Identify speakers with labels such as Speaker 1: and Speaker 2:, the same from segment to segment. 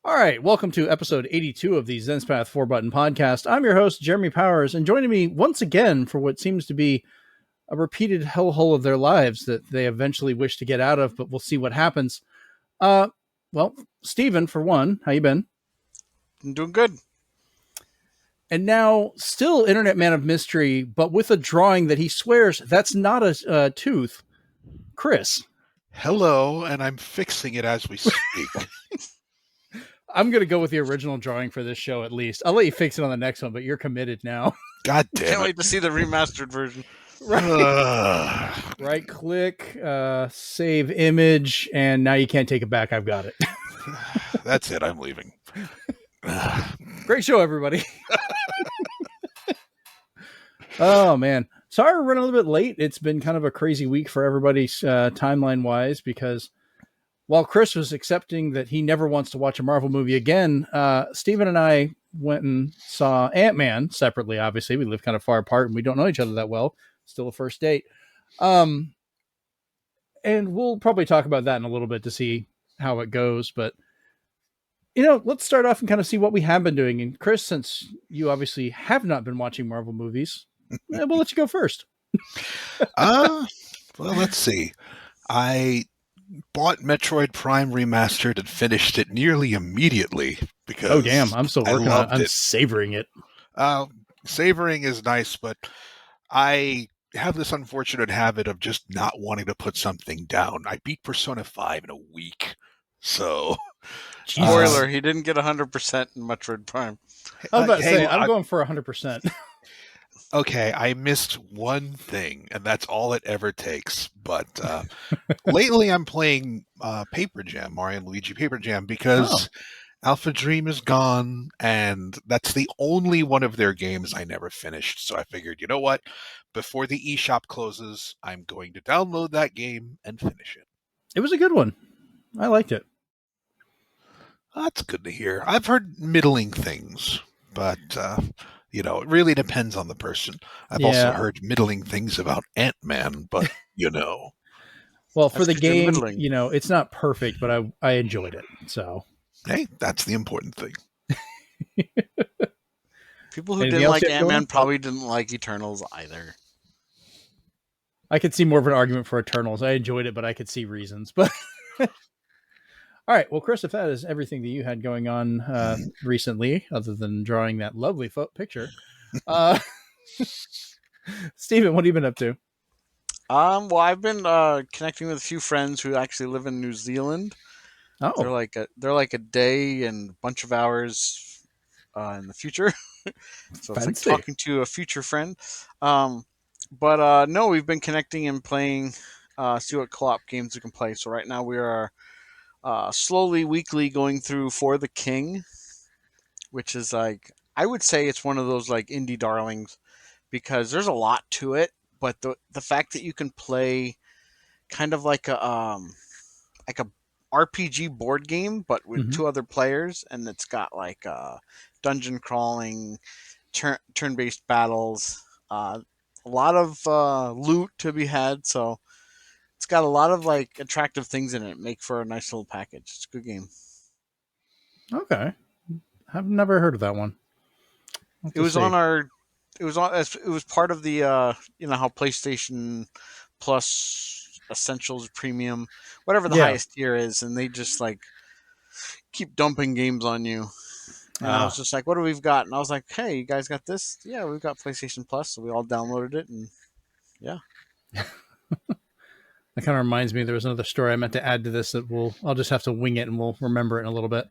Speaker 1: All right, welcome to episode 82 of the Zenspath 4-Button Podcast. I'm your host, Jeremy Powers, and joining me once again for what seems to be a repeated hellhole of their lives that they eventually wish to get out of, but we'll see what happens. Well, Steven, for one, how you been?
Speaker 2: I'm doing good.
Speaker 1: And now, still Internet Man of Mystery, but with a drawing that he swears that's not a tooth. Chris.
Speaker 3: Hello, and I'm fixing it as we speak.
Speaker 1: I'm going to go with the original drawing for this show at least. I'll let you fix it on the next one, but you're committed now.
Speaker 3: God damn
Speaker 2: Can't
Speaker 3: it.
Speaker 2: wait to see the remastered version.
Speaker 1: Right click, save image, and now you can't take it back. I've got it.
Speaker 3: That's it. I'm leaving.
Speaker 1: Great show, everybody. Oh, man. Sorry we're running a little bit late. It's been kind of a crazy week for everybody timeline-wise because while Chris was accepting that he never wants to watch a Marvel movie again, Steven and I went and saw Ant-Man separately, obviously. We live kind of far apart and we don't know each other that well. Still a first date. And we'll probably talk about that in a little bit to see how it goes. But, let's start off and kind of see what we have been doing. And Chris, since you obviously have not been watching Marvel movies, we'll let you go first.
Speaker 3: Well, let's see. I bought Metroid Prime Remastered and finished it nearly immediately because
Speaker 1: oh damn, I'm still working on it. I'm savoring it.
Speaker 3: Savoring is nice, but I have this unfortunate habit of just not wanting to put something down. I beat Persona 5 in a week, so
Speaker 2: spoiler: he didn't get 100% in Metroid Prime.
Speaker 1: I was about to say I'm going for 100%.
Speaker 3: Okay, I missed one thing, and that's all it ever takes. But lately I'm playing Paper Jam, Mario and Luigi Paper Jam, because Alpha Dream is gone, and that's the only one of their games I never finished. So I figured, you know what? Before the eShop closes, I'm going to download that game and finish it.
Speaker 1: It was a good one. I liked it.
Speaker 3: That's good to hear. I've heard middling things, but... it really depends on the person. I've also heard middling things about Ant-Man, but
Speaker 1: Well, for the game, it's not perfect, but I enjoyed it. So,
Speaker 3: hey, that's the important thing.
Speaker 2: People who didn't like Ant-Man probably didn't like Eternals either.
Speaker 1: I could see more of an argument for Eternals. I enjoyed it, but I could see reasons. But all right, well, Chris, if that is everything that you had going on recently, other than drawing that lovely picture, Steven, what have you been up to?
Speaker 2: Well, I've been connecting with a few friends who actually live in New Zealand.
Speaker 1: Oh,
Speaker 2: they're like a day and a bunch of hours in the future. So it's like talking to a future friend. But no, we've been connecting and playing. See what co-op games we can play. So right now we are. Slowly, weekly going through For the King, which is like, I would say it's one of those like indie darlings because there's a lot to it, but the fact that you can play kind of like a RPG board game, but with two other players, and it's got like dungeon crawling, turn-based battles, a lot of loot to be had, so it's got a lot of like attractive things in it. Make for a nice little package. It's a good game.
Speaker 1: Okay, I've never heard of that one.
Speaker 2: It was on our. It was part of the how PlayStation Plus Essentials Premium, whatever the highest tier is, and they just like keep dumping games on you. And I was just like, "What do we've got?" And I was like, "Hey, you guys got this? Yeah, we've got PlayStation Plus." So we all downloaded it, and yeah.
Speaker 1: That kind of reminds me, there was another story I meant to add to this that I'll just have to wing it and we'll remember it in a little bit.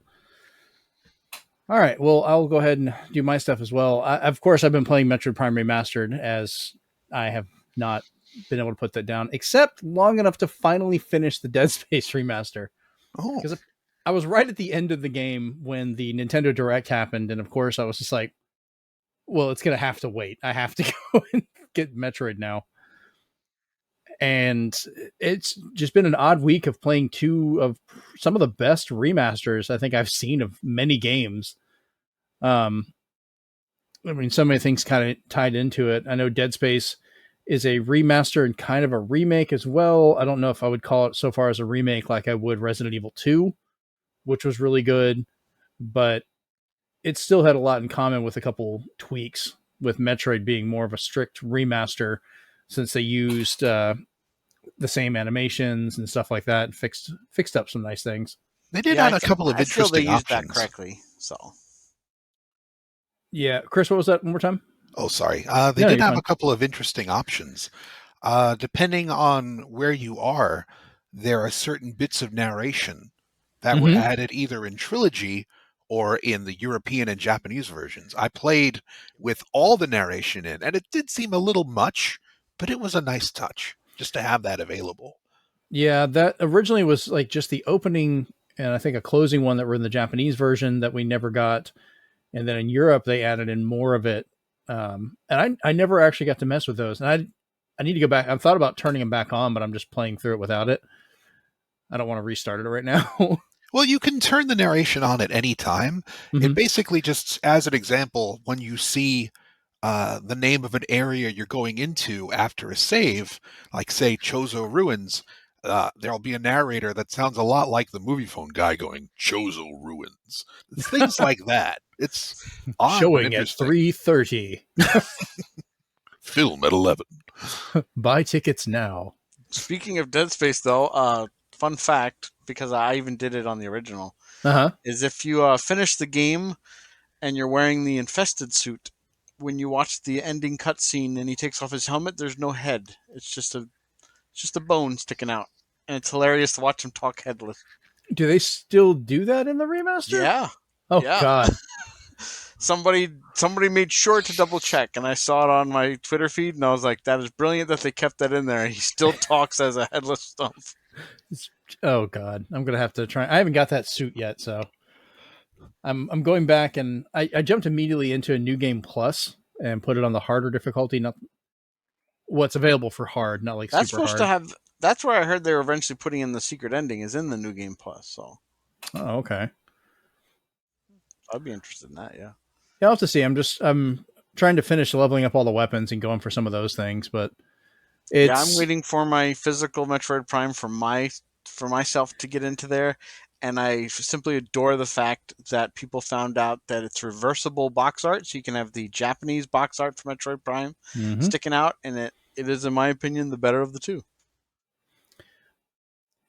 Speaker 1: All right. Well, I'll go ahead and do my stuff as well. Of course, I've been playing Metroid Prime Remastered, as I have not been able to put that down, except long enough to finally finish the Dead Space remaster.
Speaker 3: Oh.
Speaker 1: Because I was right at the end of the game when the Nintendo Direct happened. And of course, I was just like, well, it's going to have to wait. I have to go and get Metroid now. And it's just been an odd week of playing two of some of the best remasters I think I've seen of many games. I mean, so many things kind of tied into it. I know Dead Space is a remaster and kind of a remake as well. I don't know if I would call it so far as a remake like I would Resident Evil 2, which was really good. but it still had a lot in common with a couple tweaks, with Metroid being more of a strict remaster, since they used the same animations and stuff like that, and fixed up some nice things.
Speaker 3: They did add a couple of
Speaker 2: I feel they
Speaker 3: interesting
Speaker 2: used that
Speaker 3: options.
Speaker 2: correctly. So,
Speaker 1: Yeah, Chris, what was that one more time?
Speaker 3: Oh, sorry. They
Speaker 1: No,
Speaker 3: did
Speaker 1: you're
Speaker 3: have
Speaker 1: fine.
Speaker 3: a couple of interesting options. Depending on where you are, there are certain bits of narration that were
Speaker 1: Mhm.
Speaker 3: added either in Trilogy or in the European and Japanese versions. I played with all the narration in, and it did seem a little much, but it was a nice touch just to have that available.
Speaker 1: Yeah, that originally was like just the opening and I think a closing one that were in the Japanese version that we never got. And then in Europe, they added in more of it. And I never actually got to mess with those. And I need to go back. I've thought about turning them back on, but I'm just playing through it without it. I don't want to restart it right now.
Speaker 3: Well, you can turn the narration on at any time. It
Speaker 1: Mhm.
Speaker 3: basically just, as an example, when you see the name of an area you're going into after a save, like say Chozo Ruins, there'll be a narrator that sounds a lot like the movie phone guy going Chozo Ruins. Things like that. It's odd but
Speaker 1: Showing at
Speaker 3: interesting.
Speaker 1: 3:30.
Speaker 3: Film at 11.
Speaker 1: Buy tickets now.
Speaker 2: speaking of Dead Space, though, fun fact, because I even did it on the original, is if you finish the game and you're wearing the infested suit, when you watch the ending cutscene and he takes off his helmet, there's no head. It's just a bone sticking out, and it's hilarious to watch him talk headless.
Speaker 1: Do they still do that in the remaster?
Speaker 2: Yeah.
Speaker 1: Oh
Speaker 2: Yeah.
Speaker 1: God.
Speaker 2: Somebody made sure to double check, and I saw it on my Twitter feed, and I was like, "That is brilliant that they kept that in there." He still talks as a headless stump.
Speaker 1: Oh God. I'm gonna have to try. I haven't got that suit yet, so I'm going back and I jumped immediately into a new game plus and put it on the harder difficulty, not what's available for hard, not like
Speaker 2: That's
Speaker 1: super
Speaker 2: supposed
Speaker 1: hard.
Speaker 2: to have. That's where I heard they were eventually putting in the secret ending. Is in the new game plus, so
Speaker 1: Oh, okay.
Speaker 2: I'd be interested in that. Yeah.
Speaker 1: Yeah, I'll have to see. I'm trying to finish leveling up all the weapons and going for some of those things, but
Speaker 2: Yeah, I'm
Speaker 1: it's
Speaker 2: waiting for my physical Metroid Prime for myself to get into there, and I simply adore the fact that people found out that it's reversible box art, so you can have the Japanese box art for Metroid Prime
Speaker 1: Mhm.
Speaker 2: sticking out, and it is, in my opinion, the better of the two.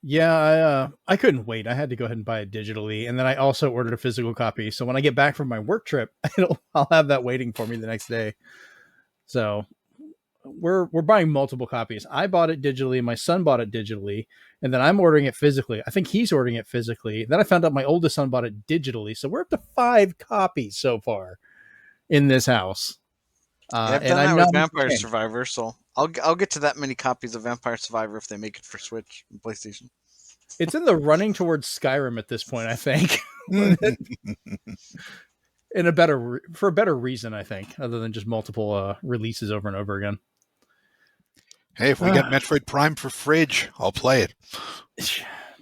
Speaker 1: Yeah, I couldn't wait. I had to go ahead and buy it digitally, and then I also ordered a physical copy. So when I get back from my work trip, I'll have that waiting for me the next day. So we're buying multiple copies. I bought it digitally, my son bought it digitally, and then I'm ordering it physically. I think he's ordering it physically. Then I found out my oldest son bought it digitally. So we're up to 5 copies so far in this house.
Speaker 2: Yeah, I've
Speaker 1: And
Speaker 2: done
Speaker 1: I'm
Speaker 2: that
Speaker 1: not
Speaker 2: with
Speaker 1: even
Speaker 2: Vampire
Speaker 1: paying.
Speaker 2: Survivor, so I'll get to that many copies of Vampire Survivor if they make it for Switch and PlayStation.
Speaker 1: It's in the running towards Skyrim at this point, I think. In for a better reason, I think, other than just multiple releases over and over again.
Speaker 3: Hey, if we get Metroid Prime for fridge, I'll play it.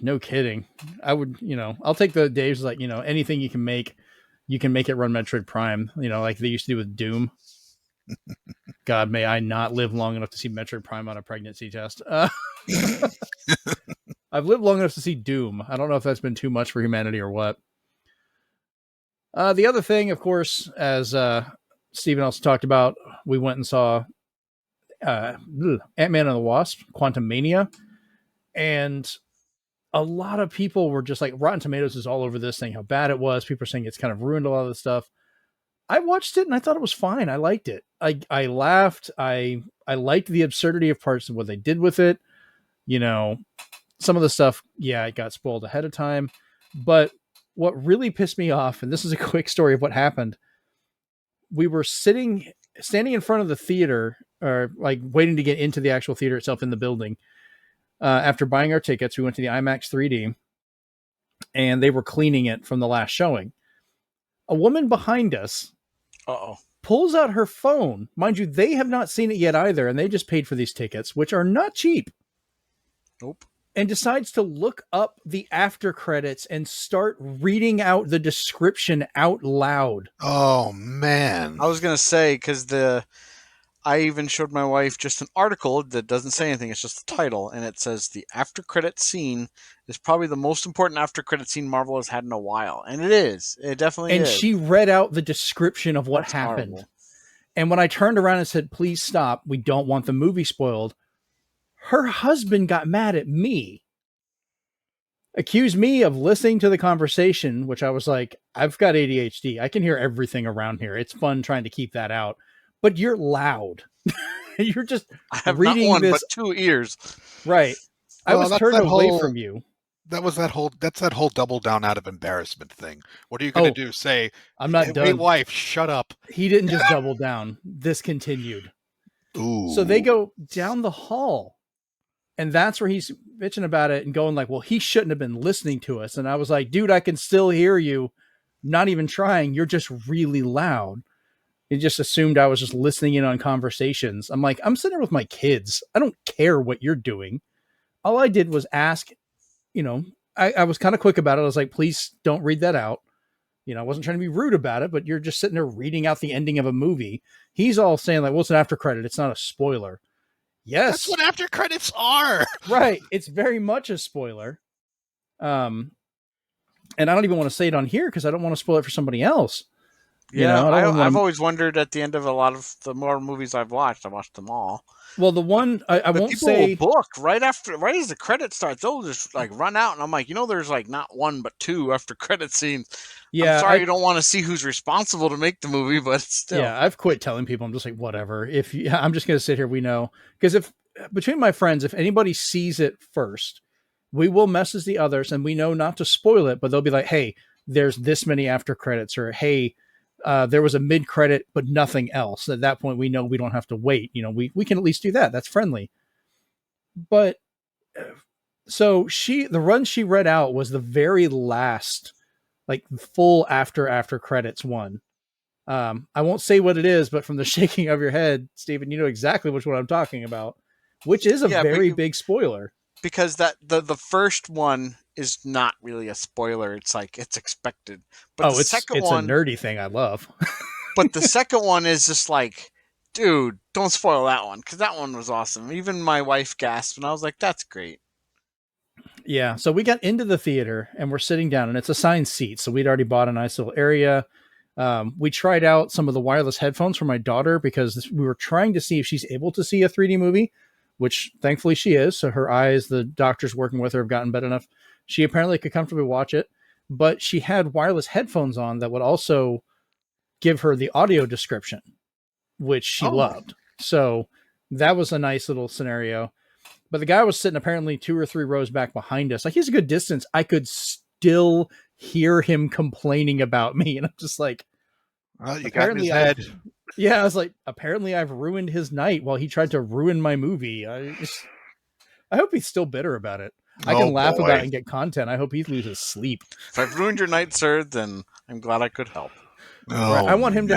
Speaker 1: No kidding. I would, I'll take the days like, anything you can make it run Metroid Prime, like they used to do with Doom. God, may I not live long enough to see Metroid Prime on a pregnancy test. I've lived long enough to see Doom. I don't know if that's been too much for humanity or what. The other thing, of course, as Steven also talked about, we went and saw Ant-Man and the Wasp, Quantum Mania, and a lot of people were just like, Rotten Tomatoes is all over this thing, how bad it was. People are saying it's kind of ruined a lot of the stuff. I watched it and I thought it was fine. I liked it. I laughed. I liked the absurdity of parts of what they did with it. Some of the stuff, yeah, it got spoiled ahead of time. But what really pissed me off, and this is a quick story of what happened. We were standing in front of the theater, or like waiting to get into the actual theater itself in the building. After buying our tickets, we went to the IMAX 3D, and they were cleaning it from the last showing. A woman behind us pulls out her phone. Mind you, they have not seen it yet either, and they just paid for these tickets, which are not cheap.
Speaker 2: Nope.
Speaker 1: And decides to look up the after credits and start reading out the description out loud.
Speaker 3: Oh, man.
Speaker 2: I was going to say, because I even showed my wife just an article that doesn't say anything. It's just the title, and it says the after credit scene is probably the most important after credit scene Marvel has had in a while, and it is. It definitely
Speaker 1: And
Speaker 2: is.
Speaker 1: she read out the description of what
Speaker 2: That's
Speaker 1: happened.
Speaker 2: horrible.
Speaker 1: And when I turned around and said, "Please stop. We don't want the movie spoiled," her husband got mad at me, accused me of listening to the conversation, which I was like, I've got ADHD. I can hear everything around here. It's fun trying to keep that out. But you're loud. You're just
Speaker 2: I have
Speaker 1: reading
Speaker 2: not one
Speaker 1: this.
Speaker 2: but two ears.
Speaker 1: Right. I
Speaker 3: Well,
Speaker 1: was
Speaker 3: that's
Speaker 1: turned
Speaker 3: that
Speaker 1: away
Speaker 3: whole-
Speaker 1: from you.
Speaker 3: That's that whole double down out of embarrassment thing. What are you going to do? Say,
Speaker 1: I'm not
Speaker 3: hey,
Speaker 1: done.
Speaker 3: Hey, wife, shut up.
Speaker 1: He didn't just double down. This continued.
Speaker 3: Ooh.
Speaker 1: So they go down the hall. And that's where he's bitching about it and going like, well, he shouldn't have been listening to us. And I was like, dude, I can still hear you. Not even trying. You're just really loud. He just assumed I was just listening in on conversations. I'm like, I'm sitting here with my kids. I don't care what you're doing. All I did was ask, I was kind of quick about it. I was like, please don't read that out. I wasn't trying to be rude about it, but you're just sitting there reading out the ending of a movie. He's all saying like, well, it's an after credit. It's not a spoiler. Yes.
Speaker 3: That's what after credits are.
Speaker 1: Right. It's very much a spoiler. And I don't even want to say it on here because I don't want to spoil it for somebody else.
Speaker 2: Yeah, I've always wondered at the end of a lot of the Marvel movies I've watched them all.
Speaker 1: Well, the one I won't say.
Speaker 2: People will book right as the credits start. They'll just like run out, and I'm like, there's like not one but two after credit scenes.
Speaker 1: Yeah,
Speaker 2: I'm sorry, you don't want to see who's responsible to make the movie, but still.
Speaker 1: Yeah, I've quit telling people. I'm just like, whatever. I'm just going to sit here. We know, because if between my friends, if anybody sees it first, we will message the others, and we know not to spoil it. But they'll be like, hey, there's this many after credits, or hey, there was a mid credit, but nothing else. At that point, we know we don't have to wait. We can at least do that. That's friendly. But so the run she read out was the very last, like full after credits one. I won't say what it is, but from the shaking of your head, Stephen, you know exactly which one I'm talking about, which is a very big spoiler.
Speaker 2: Because that the first one is not really a spoiler. It's like it's expected. But
Speaker 1: it's a nerdy thing I love.
Speaker 2: But the second one is just like, dude, don't spoil that one because that one was awesome. Even my wife gasped, and I was like, that's great.
Speaker 1: Yeah, so we got into the theater and we're sitting down, and it's assigned seats. So we'd already bought a nice little area. We tried out some of the wireless headphones for my daughter because we were trying to see if she's able to see a 3D movie, which thankfully she is. So her eyes, the doctors working with her have gotten better enough. She apparently could comfortably watch it, but she had wireless headphones on that would also give her the audio description, which she loved. So that was a nice little scenario. But the guy was sitting apparently 2 or 3 rows back behind us. Like, he's a good distance. I could still hear him complaining about me. And I'm just like,
Speaker 3: well, you got in his head.
Speaker 1: Yeah, I was like, apparently I've ruined his night while he tried to ruin my movie. I hope he's still bitter about it. I can laugh about it and get content. I hope he loses sleep.
Speaker 2: If I've ruined your night, sir, then I'm glad I could help.
Speaker 3: Oh,
Speaker 1: I want him to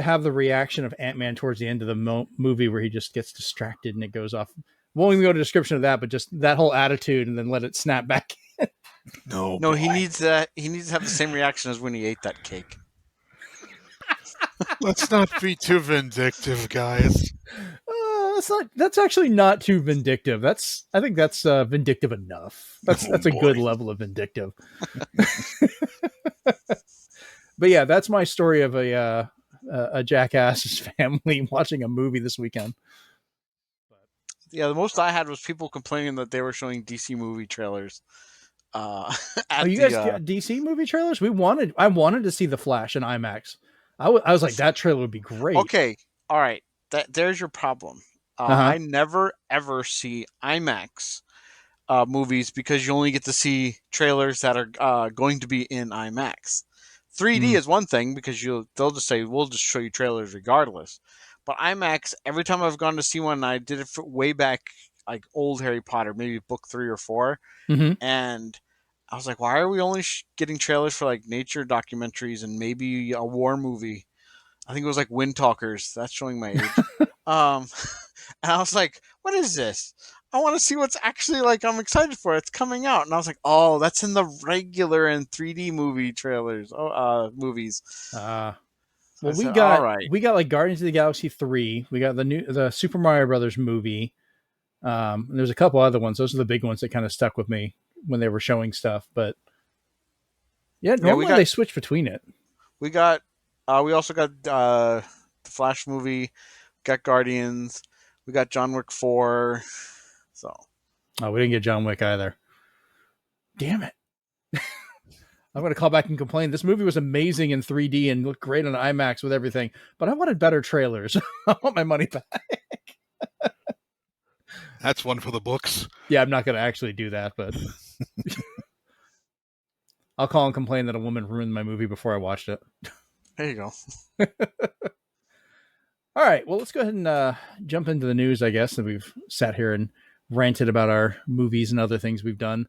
Speaker 1: have the reaction of Ant-Man towards the end of the movie where he just gets distracted and it goes off. Won't even go to description of that, but just that whole attitude and then let it snap back.
Speaker 2: No, he needs that. He needs to have the same reaction as when he ate that cake.
Speaker 3: Let's not be too vindictive, guys.
Speaker 1: That's actually not too vindictive. I think that's vindictive enough. That's a good level of vindictive. But yeah, that's my story of a jackass's family watching a movie this weekend.
Speaker 2: Yeah, the most I had was people complaining that they were showing DC movie trailers.
Speaker 1: You guys got DC movie trailers? I wanted to see The Flash in IMAX. I was like, that trailer would be great.
Speaker 2: Okay, all right. There's your problem. I never ever see IMAX movies because you only get to see trailers that are going to be in IMAX. 3D is one thing because they'll just say we'll just show you trailers regardless. But IMAX, every time I've gone to see one, I did it way back, like old Harry Potter, maybe book 3 or 4, and I was like, why are we only getting trailers for like nature documentaries and maybe a war movie? I think it was like Wind Talkers. That's showing my age. And I was like, what is this? I want to see what's actually like I'm excited for. It's coming out. And I was like, oh, that's in the regular and 3D movie trailers. Movies. So
Speaker 1: Well,
Speaker 2: I said, all right.
Speaker 1: we got like Guardians of the Galaxy 3. We got the Super Mario Brothers movie. And there's a couple other ones. Those are the big ones that kind of stuck with me when they were showing stuff. But yeah,
Speaker 2: Yeah,
Speaker 1: normally they switch between it.
Speaker 2: We got. We also got the Flash movie. Got Guardians. We got John Wick 4. So.
Speaker 1: Oh, we didn't get John Wick either. Damn it. I'm going to call back and complain. This movie was amazing in 3D and looked great on IMAX with everything, but I wanted better trailers. I want my money back.
Speaker 3: That's one for the books.
Speaker 1: Yeah, I'm not going to actually do that, but I'll call and complain that a woman ruined my movie before I watched it.
Speaker 2: There you go.
Speaker 1: All right, well, let's go ahead and jump into the news, I guess, that we've sat here and ranted about our movies and other things we've done.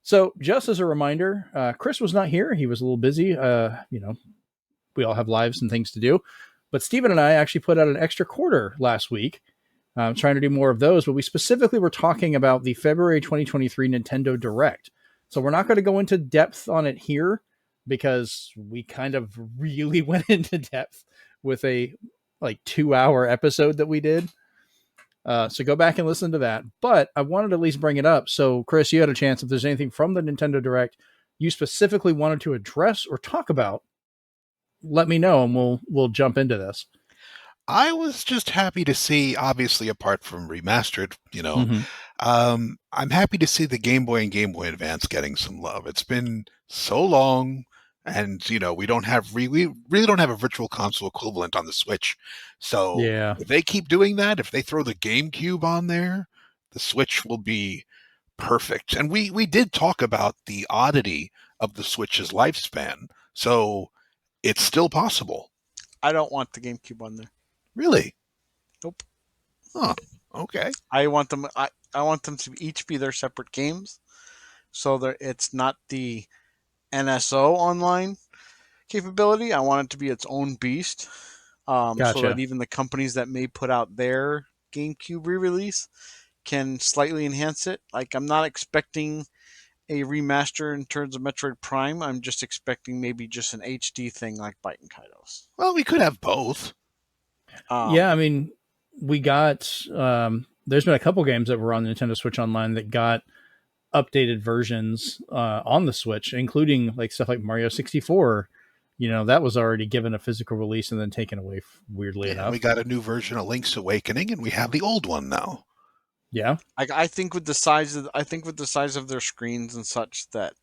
Speaker 1: So just as a reminder, Chris was not here. He was a little busy. We all have lives and things to do. But Steven and I actually put out an extra quarter last week, trying to do more of those. But we specifically were talking about the February 2023 Nintendo Direct. So we're not going to go into depth on it here because we kind of really went into depth with a 2-hour episode that we did. So go back and listen to that. But I wanted to at least bring it up. So, Chris, you had a chance. If there's anything from the Nintendo Direct you specifically wanted to address or talk about, let me know and we'll jump into this.
Speaker 3: I was just happy to see, obviously, apart from remastered, I'm happy to see the Game Boy and Game Boy Advance getting some love. It's been so long. And we really don't have a virtual console equivalent on the Switch. So
Speaker 1: yeah,
Speaker 3: if they keep doing that, if they throw the GameCube on there, the Switch will be perfect. And we did talk about the oddity of the Switch's lifespan. So it's still possible.
Speaker 2: I don't want the GameCube on there.
Speaker 3: Really?
Speaker 2: Nope.
Speaker 3: Huh. Okay.
Speaker 2: I want them. I want them to each be their separate games, so that it's not the NSO online capability. I want it to be its own beast,
Speaker 1: Gotcha.
Speaker 2: so that even the companies that may put out their GameCube re-release can slightly enhance it. Like, I'm not expecting a remaster in terms of Metroid Prime. I'm just expecting maybe just an HD thing like Bite and Kaidos.
Speaker 3: Well, we could have both.
Speaker 1: Yeah, I mean, we got there's been a couple games that were on the Nintendo Switch Online that got updated versions on the Switch, including stuff like Mario 64. That was already given a physical release and then taken away weirdly enough.
Speaker 3: We got a new version of Link's Awakening, and we have the old one now.
Speaker 1: Yeah,
Speaker 2: I think with the size of their screens and such, that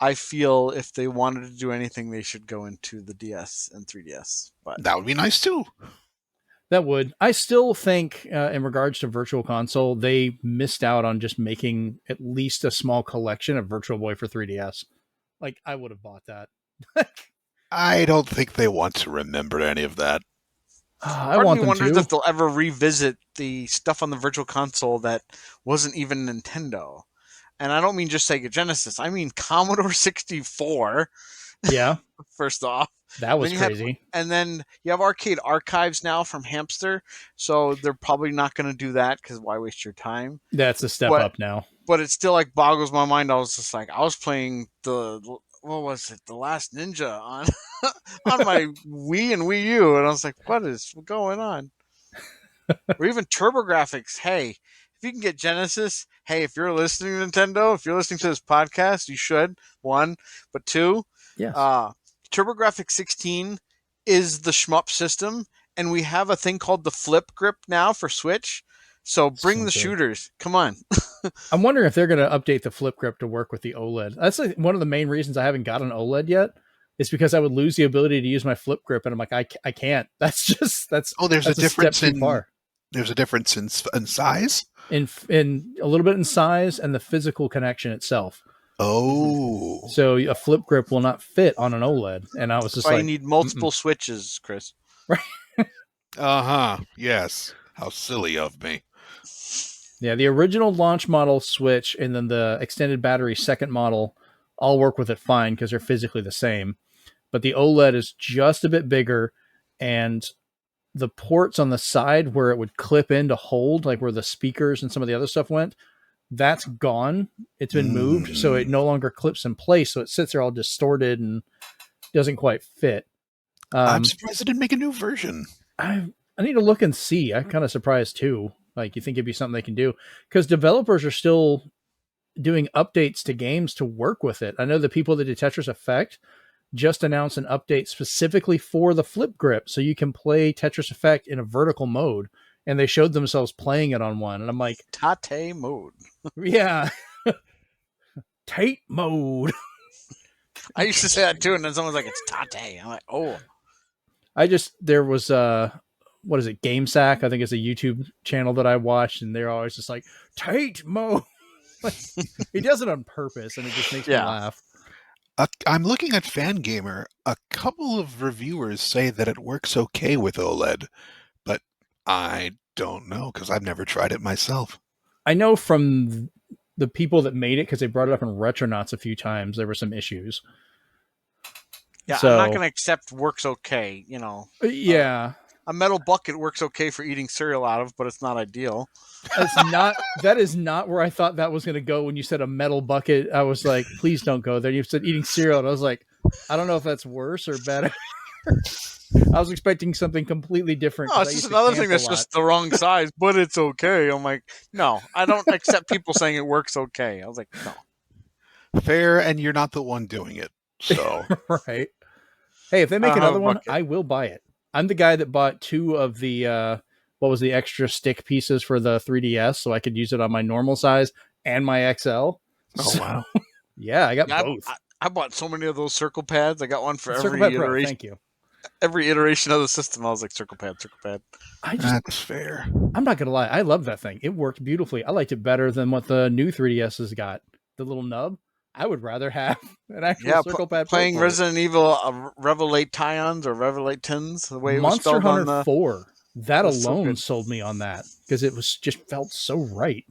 Speaker 2: I feel if they wanted to do anything, they should go into the DS and 3DS. But
Speaker 3: that would be nice too.
Speaker 1: That would. I still think, in regards to Virtual Console, they missed out on just making at least a small collection of Virtual Boy for 3DS. I would have bought that.
Speaker 3: I don't think they want to remember any of that.
Speaker 1: I want them to.
Speaker 2: Wonders if they'll ever revisit the stuff on the Virtual Console that wasn't even Nintendo. And I don't mean just Sega Genesis. I mean Commodore 64.
Speaker 1: Yeah.
Speaker 2: First off.
Speaker 1: That was crazy.
Speaker 2: And then you have Arcade Archives now from Hamster, so they're probably not going to do that because why waste your time?
Speaker 1: That's a step up now.
Speaker 2: But it still boggles my mind. I was just I was playing the Last Ninja on on my Wii and Wii U, and I was like, what is going on? Or even TurboGrafx. Hey, if you can get Genesis, hey, if you're listening to Nintendo, if you're listening to this podcast, you should. 1, but 2,
Speaker 1: yes.
Speaker 2: TurboGrafx 16 is the shmup system, and we have a thing called the Flip Grip now for Switch. So bring the shooters. Come on.
Speaker 1: I'm wondering if they're going to update the Flip Grip to work with the OLED. That's one of the main reasons I haven't got an OLED yet. Is because I would lose the ability to use my Flip Grip, and I'm like, I can't. That's.
Speaker 3: There's a difference in far. There's a difference in size.
Speaker 1: In a little bit in size and the physical connection itself.
Speaker 3: Oh,
Speaker 1: so a Flip Grip will not fit on an OLED, and I was just
Speaker 2: you need multiple switches, Chris.
Speaker 1: Right?
Speaker 3: Yes. How silly of me.
Speaker 1: Yeah, the original launch model Switch and then the extended battery second model all work with it fine because they're physically the same, but the OLED is just a bit bigger, and the ports on the side where it would clip in to hold, where the speakers and some of the other stuff went. That's gone. It's been moved, so it no longer clips in place. So it sits there all distorted and doesn't quite fit.
Speaker 3: I'm surprised they didn't make a new version.
Speaker 1: I need to look and see. I'm kind of surprised too. Like, you think it'd be something they can do, because developers are still doing updates to games to work with it. I know the people that did Tetris Effect just announced an update specifically for the flip grip, so you can play Tetris Effect in a vertical mode, and they showed themselves playing it on one, and I'm like,
Speaker 2: Tate mode.
Speaker 1: yeah, Tate mode.
Speaker 2: I used to say that too, and then someone's like, "It's Tate." I'm like, "Oh."
Speaker 1: There was what is it, GameSack? I think it's a YouTube channel that I watched, and they're always just like, Tate mode. Like, he does it on purpose, and it just makes me laugh.
Speaker 3: I'm looking at Fangamer. A couple of reviewers say that it works okay with OLED, but I don't know because I've never tried it myself.
Speaker 1: I know from the people that made it, because they brought it up in Retronauts a few times, there were some issues.
Speaker 2: Yeah, so, I'm not going to accept works okay, you know.
Speaker 1: Yeah.
Speaker 2: A metal bucket works okay for eating cereal out of, but it's not ideal.
Speaker 1: That is not where I thought that was going to go when you said a metal bucket. I was like, please don't go there. You said eating cereal, and I was like, I don't know if that's worse or better. I was expecting something completely different.
Speaker 2: No, it's just another thing that's just the wrong size, but it's okay. I'm like, no, I don't accept people saying it works okay. I was like, no.
Speaker 3: Fair, and you're not the one doing it. So
Speaker 1: right. Hey, if they make another one, I will buy it. I'm the guy that bought 2 of the what was the extra stick pieces for the 3DS, so I could use it on my normal size and my XL.
Speaker 3: Oh, wow.
Speaker 1: Yeah, I got both.
Speaker 2: I bought so many of those circle pads. I got one for every iteration. Pro,
Speaker 1: thank you.
Speaker 2: Every iteration of the system, I was like, circle pad.
Speaker 3: That's fair.
Speaker 1: I'm not going to lie. I love that thing. It worked beautifully. I liked it better than what the new 3DS has got. The little nub. I would rather have an actual circle pad.
Speaker 2: Playing Resident Evil Revelate Tions or Revelate Tins, the way it was
Speaker 1: Monster
Speaker 2: spelled
Speaker 1: Hunter 4. That alone sold me on that, because it was just felt so right.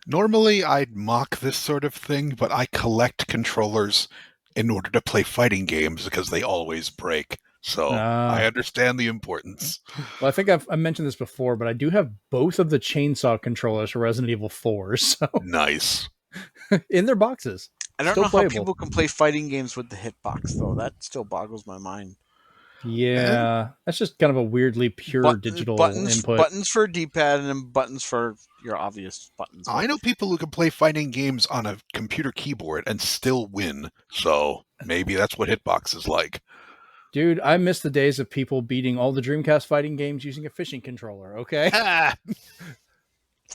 Speaker 3: Normally, I'd mock this sort of thing, but I collect controllers in order to play fighting games because they always break. So I understand the importance.
Speaker 1: Well, I think I've mentioned this before, but I do have both of the chainsaw controllers for Resident Evil 4. So
Speaker 3: nice.
Speaker 1: In their boxes.
Speaker 2: I don't know how people can play fighting games with the hitbox, though. That still boggles my mind.
Speaker 1: Yeah, that's just kind of a weirdly pure digital input.
Speaker 2: Buttons for D-pad and then buttons for your obvious buttons.
Speaker 3: I know people who can play fighting games on a computer keyboard and still win, so maybe that's what hitbox is like.
Speaker 1: Dude, I miss the days of people beating all the Dreamcast fighting games using a fishing controller, okay?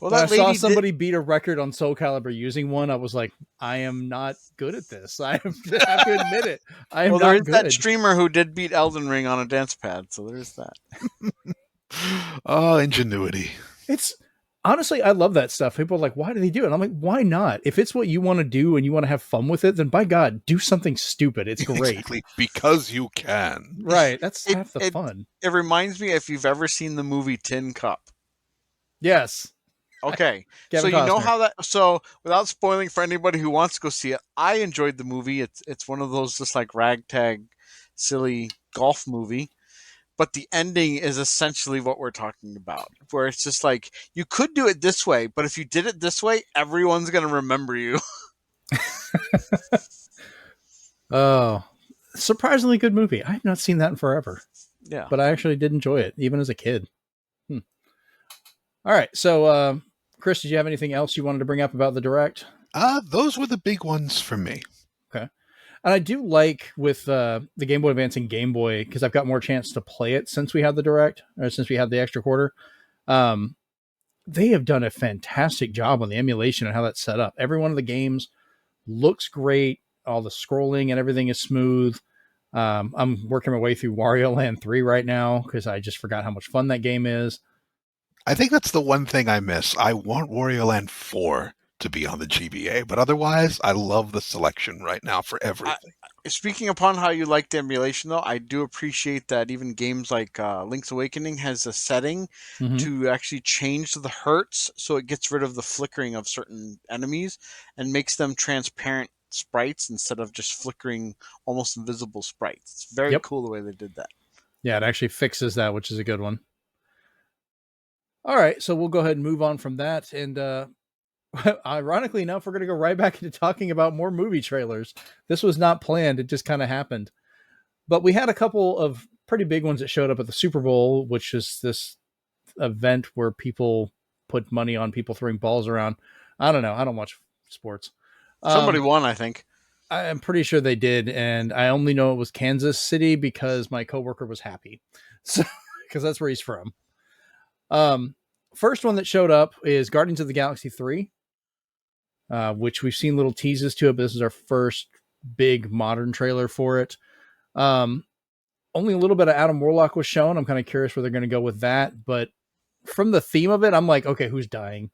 Speaker 1: Well, when I saw somebody beat a record on Soul Calibur using one, I was like, I am not good at this. I have to admit it. I am not good.
Speaker 2: There is that streamer who did beat Elden Ring on a dance pad, so there's that.
Speaker 3: Oh, ingenuity.
Speaker 1: It's honestly, I love that stuff. People are like, why do they do it? And I'm like, why not? If it's what you want to do and you want to have fun with it, then by God, do something stupid. It's great.
Speaker 3: Exactly, because you can.
Speaker 1: Right. That's half the fun.
Speaker 2: It reminds me if you've ever seen the movie Tin Cup.
Speaker 1: Yes.
Speaker 2: Okay, so you know how that. So without spoiling for anybody who wants to go see it, I enjoyed the movie. It's one of those just like ragtag, silly golf movie, but the ending is essentially what we're talking about, where it's just like you could do it this way, but if you did it this way, everyone's gonna remember you.
Speaker 1: Oh, surprisingly good movie. I have not seen that in forever.
Speaker 2: Yeah,
Speaker 1: but I actually did enjoy it, even as a kid. All right, so. Chris, did you have anything else you wanted to bring up about the Direct?
Speaker 3: Those were the big ones for me.
Speaker 1: Okay. And I do like with the Game Boy Advance and Game Boy, because I've got more chance to play it since we had the Direct, or since we had the extra quarter. They have done a fantastic job on the emulation and how that's set up. Every one of the games looks great. All the scrolling and everything is smooth. I'm working my way through Wario Land 3 right now, because I just forgot how much fun that game is.
Speaker 3: I think that's the one thing I miss. I want Wario Land 4 to be on the GBA, but otherwise, I love the selection right now for everything.
Speaker 2: Speaking upon how you like the emulation, though, I do appreciate that even games like Link's Awakening has a setting to actually change the hertz, so it gets rid of the flickering of certain enemies and makes them transparent sprites instead of just flickering, almost invisible sprites. It's very cool the way they did that.
Speaker 1: Yeah, it actually fixes that, which is a good one. All right, so we'll go ahead and move on from that. And ironically enough, we're going to go right back into talking about more movie trailers. This was not planned. It just kind of happened. But we had a couple of pretty big ones that showed up at the Super Bowl, which is this event where people put money on people throwing balls around. I don't know. I don't watch sports.
Speaker 2: Somebody won, I think.
Speaker 1: I'm pretty sure they did, and I only know it was Kansas City because my coworker was happy, so because that's where he's from. First one that showed up is Guardians of the Galaxy 3, which we've seen little teases to it, but this is our first big modern trailer for it. Only a little bit of Adam Warlock was shown. I'm kind of curious where they're going to go with that, but from the theme of it, I'm like, okay, who's dying?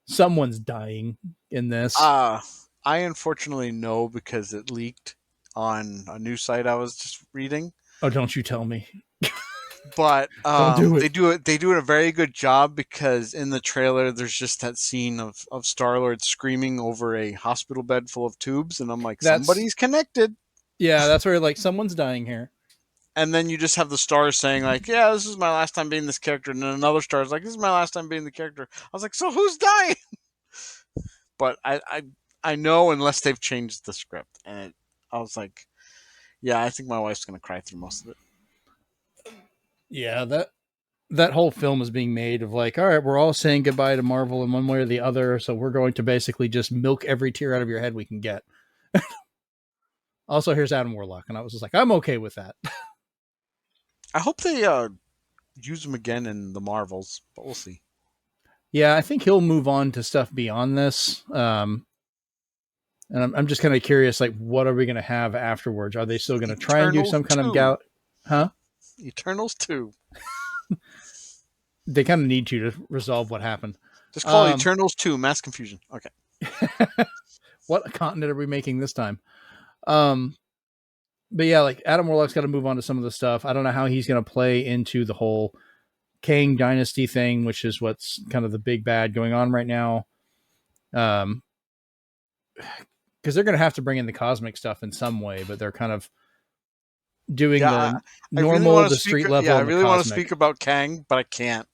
Speaker 1: Someone's dying in this.
Speaker 2: I unfortunately know because it leaked on a news site I was just reading.
Speaker 1: Oh, don't you tell me.
Speaker 2: But
Speaker 1: Don't do it.
Speaker 2: They do a very good job because in the trailer there's just that scene of Star-Lord screaming over a hospital bed full of tubes, and I'm like, somebody's connected.
Speaker 1: Yeah, that's where like someone's dying here.
Speaker 2: And then you just have the stars saying like, yeah, this is my last time being this character, and then another star is like, this is my last time being the character. I was like, so who's dying? But I know unless they've changed the script, and I was like, yeah, I think my wife's gonna cry through most of it.
Speaker 1: Yeah, that whole film is being made of like, all right, we're all saying goodbye to Marvel in one way or the other, so we're going to basically just milk every tear out of your head we can get. Also, here's Adam Warlock, and I was just like, I'm okay with that.
Speaker 2: I hope they use him again in the Marvels, but we'll see.
Speaker 1: Yeah, I think he'll move on to stuff beyond this. And I'm just kind of curious, like, what are we going to have afterwards? Are they still going to try and do some kind of Huh?
Speaker 2: Eternals 2.
Speaker 1: They kind of need to resolve what happened.
Speaker 2: Just call it Eternals 2, Mass Confusion. Okay.
Speaker 1: What continent are we making this time? But yeah, like Adam Warlock's got to move on to some of the stuff. I don't know how he's going to play into the whole Kang Dynasty thing, which is what's kind of the big bad going on right now. Because they're going to have to bring in the cosmic stuff in some way, but they're kind of doing the normal, the street level.
Speaker 2: Yeah, I really want to speak about Kang, but I can't.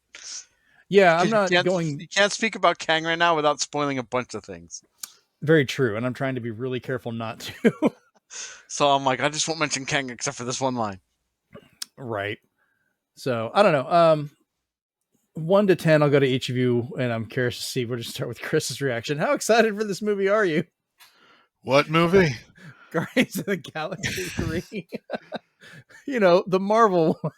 Speaker 1: Yeah, I'm not going.
Speaker 2: You can't speak about Kang right now without spoiling a bunch of things.
Speaker 1: Very true, and I'm trying to be really careful not to.
Speaker 2: So I'm like, I just won't mention Kang except for this one line.
Speaker 1: Right. So I don't know. 1 to 10, I'll go to each of you, and I'm curious to see. We'll just start with Chris's reaction. How excited for this movie are you?
Speaker 3: What movie?
Speaker 1: Guardians of the Galaxy 3. You know, the Marvel one.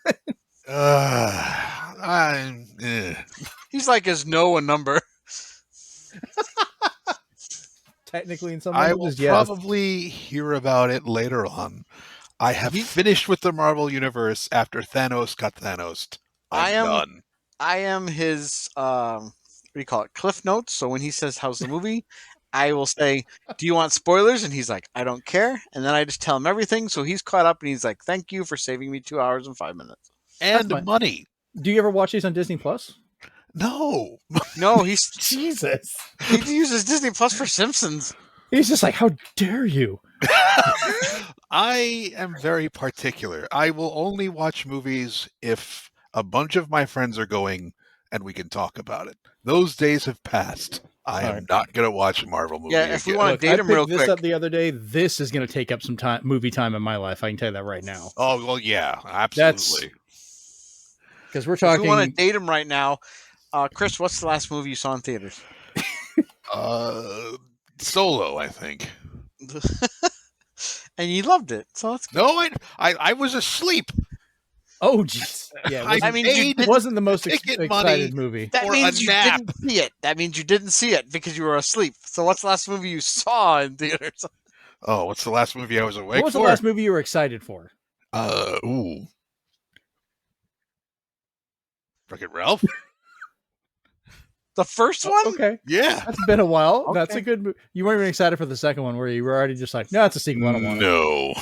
Speaker 2: He's like, is no a number?
Speaker 1: Technically, in some
Speaker 3: I
Speaker 1: languages,
Speaker 3: will
Speaker 1: yes.
Speaker 3: probably hear about it later on. I have finished with the Marvel Universe after Thanos got Thanos. I'm done.
Speaker 2: I am his, what do you call it, Cliff Notes. So when he says, how's the movie? I will say, do you want spoilers? And he's like, I don't care. And then I just tell him everything. So he's caught up and he's like, thank you for saving me 2 hours and 5 minutes.
Speaker 3: And money.
Speaker 1: Do you ever watch these on Disney Plus?
Speaker 3: No.
Speaker 2: No, he's
Speaker 1: Jesus.
Speaker 2: He uses Disney Plus for Simpsons.
Speaker 1: He's just like, how dare you?
Speaker 3: I am very particular. I will only watch movies if a bunch of my friends are going and we can talk about it. Those days have passed. I am not going to watch a Marvel movie.
Speaker 2: Yeah, if we want to date him real quick.
Speaker 1: I picked this up the other day. This is going to take up some time, movie time in my life. I can tell you that right now.
Speaker 3: Oh, well, yeah, absolutely.
Speaker 1: Because we're talking.
Speaker 2: If we want to date him right now, Chris, what's the last movie you saw in theaters?
Speaker 3: Solo, I think.
Speaker 2: And you loved it. So that's good.
Speaker 3: No, I was asleep.
Speaker 1: Oh, jeez. Yeah, it wasn't the most excited movie.
Speaker 2: That means you didn't see it. That means you didn't see it because you were asleep. So what's the last movie you saw in theaters?
Speaker 3: Oh, what's the last movie I was awake for?
Speaker 1: What was the last movie you were excited for?
Speaker 3: Wreck-It Ralph?
Speaker 2: The first one?
Speaker 1: Okay.
Speaker 3: Yeah.
Speaker 1: That's been a while.
Speaker 2: Okay.
Speaker 1: That's a good movie. You weren't even excited for the second one, where you were already just like, no, it's a sequel. I don't want
Speaker 3: it.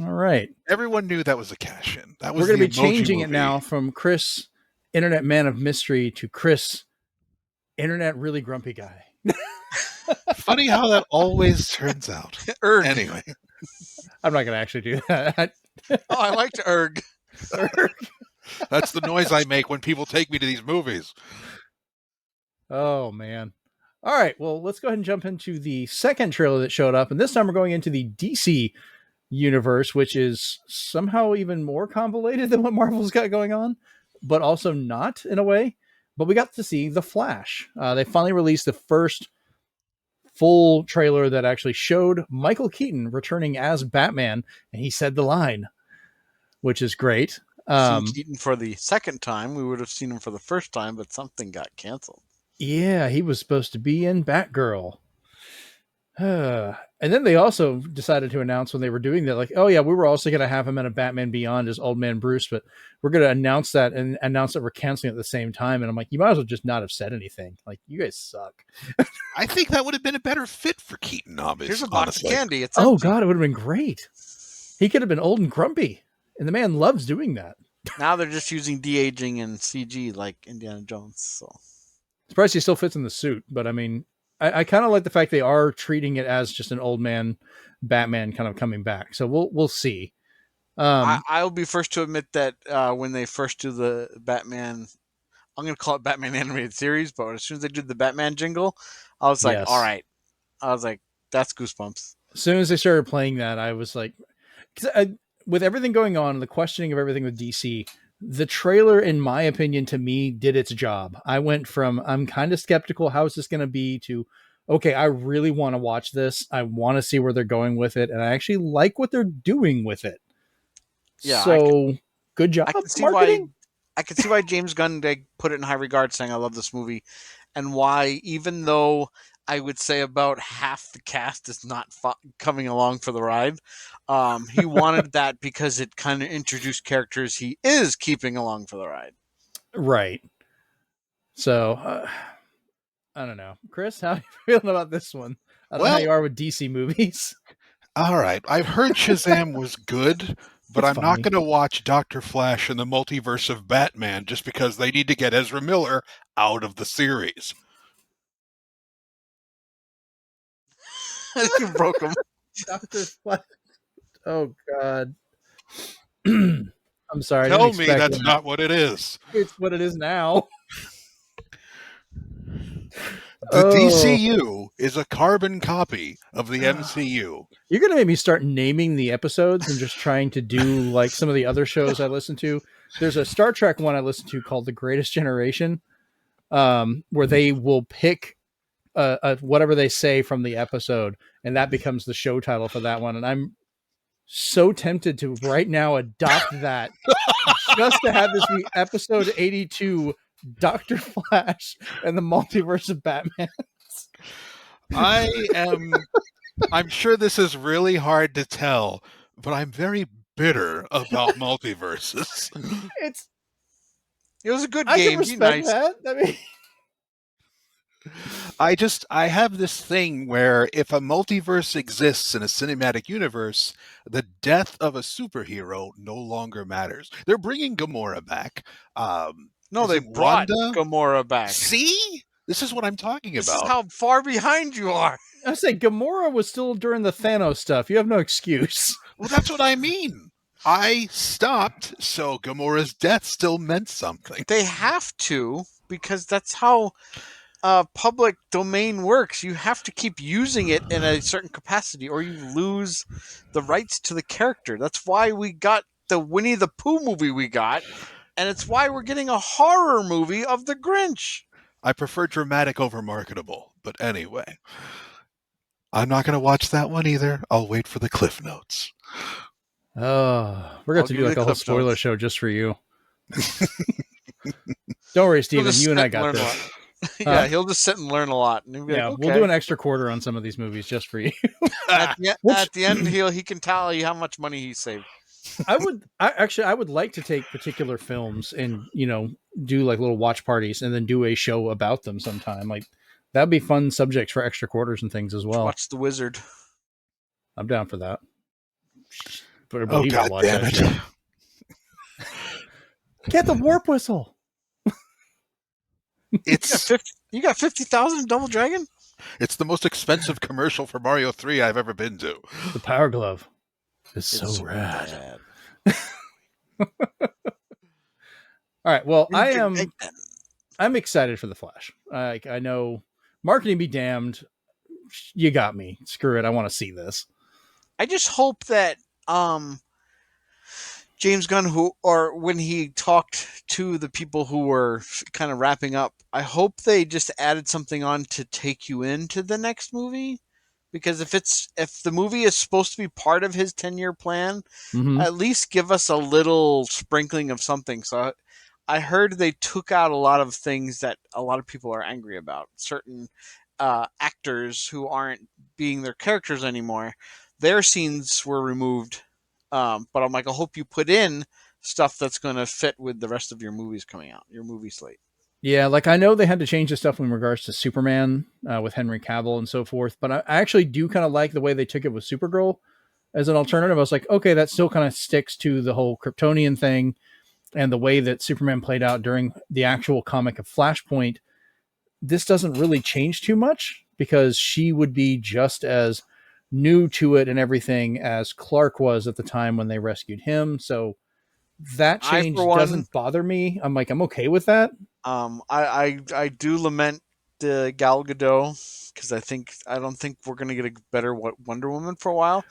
Speaker 1: All right.
Speaker 3: Everyone knew that was a cash-in. That was
Speaker 1: We're going to be changing
Speaker 3: movie.
Speaker 1: it now from Chris, Internet Man of Mystery, to Chris, Internet Really Grumpy Guy.
Speaker 3: Funny how that always turns out.
Speaker 2: Erg.
Speaker 3: Anyway.
Speaker 1: I'm not going to actually do that.
Speaker 2: Oh, I liked Erg.
Speaker 3: That's the noise I make when people take me to these movies.
Speaker 1: Oh, man. All right. Well, let's go ahead and jump into the second trailer that showed up. And this time we're going into the DC universe, which is somehow even more convoluted than what Marvel's got going on, but also not in a way. But we got to see The Flash. They finally released the first full trailer that actually showed Michael Keaton returning as Batman, and he said the line, which is great.
Speaker 2: Seen Keaton for the second time. We would have seen him for the first time, but something got canceled.
Speaker 1: Yeah, he was supposed to be in Batgirl. And then they also decided to announce when they were doing that, like, oh yeah, we were also going to have him in a Batman Beyond as Old Man Bruce, but we're going to announce that and announce that we're canceling at the same time. And I'm like, you might as well just not have said anything. Like, you guys suck.
Speaker 3: I think that would have been a better fit for Keaton, obviously.
Speaker 2: Here's a box of candy. It's
Speaker 1: oh
Speaker 2: empty.
Speaker 1: God, it would have been great. He could have been old and grumpy, and the man loves doing that.
Speaker 2: Now they're just using de-aging and CG like Indiana Jones. So
Speaker 1: surprised he still fits in the suit, but I mean, I kind of like the fact they are treating it as just an old man Batman kind of coming back. So we'll see.
Speaker 2: I'll be first to admit that when they first do the Batman, I'm going to call it Batman Animated Series, but as soon as they did the Batman jingle, I was like, all right. I was like, that's goosebumps.
Speaker 1: As soon as they started playing that, I was like, with everything going on, the questioning of everything with DC, the trailer, in my opinion, to me, did its job. I went from, I'm kind of skeptical, how is this going to be, to, okay, I really want to watch this. I want to see where they're going with it. And I actually like what they're doing with it. Yeah. So good job.
Speaker 2: I can see why James Gunn put it in high regard, saying, I love this movie. And why, even though I would say about half the cast is not coming along for the ride, he wanted that because it kind of introduced characters he is keeping along for the ride.
Speaker 1: Right. So, I don't know. Chris, how are you feeling about this one? I don't know how you are with DC movies.
Speaker 3: All right. I've heard Shazam was good, but I'm not going to watch Dr. Flash and the Multiverse of Batman just because they need to get Ezra Miller out of the series.
Speaker 2: You broke him.
Speaker 1: Dr. Flash. Oh, God. I'm sorry.
Speaker 3: Tell me that's not what it is.
Speaker 1: It's what it is now.
Speaker 3: The DCU is a carbon copy of the MCU.
Speaker 1: You're going to make me start naming the episodes and just trying to do like some of the other shows I listen to. There's a Star Trek one I listen to called The Greatest Generation, where they will pick whatever they say from the episode, and that becomes the show title for that one. And I'm so tempted to right now adopt that just to have this be episode 82, Dr. Flash and the Multiverse of Batman.
Speaker 3: I'm sure this is really hard to tell, but I'm very bitter about multiverses.
Speaker 2: It was a good
Speaker 1: I
Speaker 2: game.
Speaker 1: can respect that. I mean,
Speaker 3: I have this thing where if a multiverse exists in a cinematic universe, the death of a superhero no longer matters. They're bringing Gamora back.
Speaker 2: No, they brought Gamora back.
Speaker 3: See? This is what I'm talking about.
Speaker 2: This is how far behind you are.
Speaker 1: I say Gamora was still during the Thanos stuff. You have no excuse.
Speaker 3: Well, that's what I mean. I stopped, so Gamora's death still meant something.
Speaker 2: They have to, because that's how public domain works. You have to keep using it in a certain capacity, or you lose the rights to the character. That's why we got the Winnie the Pooh movie we got, and it's why we're getting a horror movie of the Grinch.
Speaker 3: I prefer dramatic over marketable, but anyway. I'm not going to watch that one either. I'll wait for the Cliff Notes.
Speaker 1: Oh, we're going to do like a whole spoiler show just for you. Don't worry, Steven. You and I got this.
Speaker 2: Yeah, he'll just sit and learn a lot. And
Speaker 1: yeah,
Speaker 2: like, okay.
Speaker 1: We'll do an extra quarter on some of these movies just for you.
Speaker 2: At the end, he can tell you how much money he saved.
Speaker 1: I would like to take particular films and, do like little watch parties and then do a show about them sometime. Like that'd be fun subjects for extra quarters and things as well.
Speaker 2: Watch The Wizard.
Speaker 1: I'm down for that.
Speaker 3: God damn it.
Speaker 1: Get the warp whistle.
Speaker 2: You got 50,000 Double Dragon?
Speaker 3: It's the most expensive commercial for Mario 3 I've ever been to.
Speaker 1: The Power Glove is so rad. All right. Well, I'm excited for The Flash. I know marketing be damned. You got me. Screw it. I want to see this.
Speaker 2: I just hope that James Gunn, when he talked to the people who were kind of wrapping up, I hope they just added something on to take you into the next movie. Because if the movie is supposed to be part of his 10-year plan,
Speaker 1: Mm-hmm.
Speaker 2: at least give us a little sprinkling of something. So I heard they took out a lot of things that a lot of people are angry about. Certain actors who aren't being their characters anymore, their scenes were removed. But I'm like, I hope you put in stuff that's going to fit with the rest of your movies coming out, your movie slate.
Speaker 1: Yeah, like I know they had to change the stuff in regards to Superman with Henry Cavill and so forth, but I actually do kind of like the way they took it with Supergirl as an alternative. I was like, okay, that still kind of sticks to the whole Kryptonian thing and the way that Superman played out during the actual comic of Flashpoint. This doesn't really change too much because she would be just as new to it and everything as Clark was at the time when they rescued him. So that
Speaker 2: I, for
Speaker 1: change
Speaker 2: one,
Speaker 1: doesn't bother me. I'm like, I'm okay with that.
Speaker 2: I do lament the Gal Gadot because I don't think we're gonna get a better Wonder Woman for a while,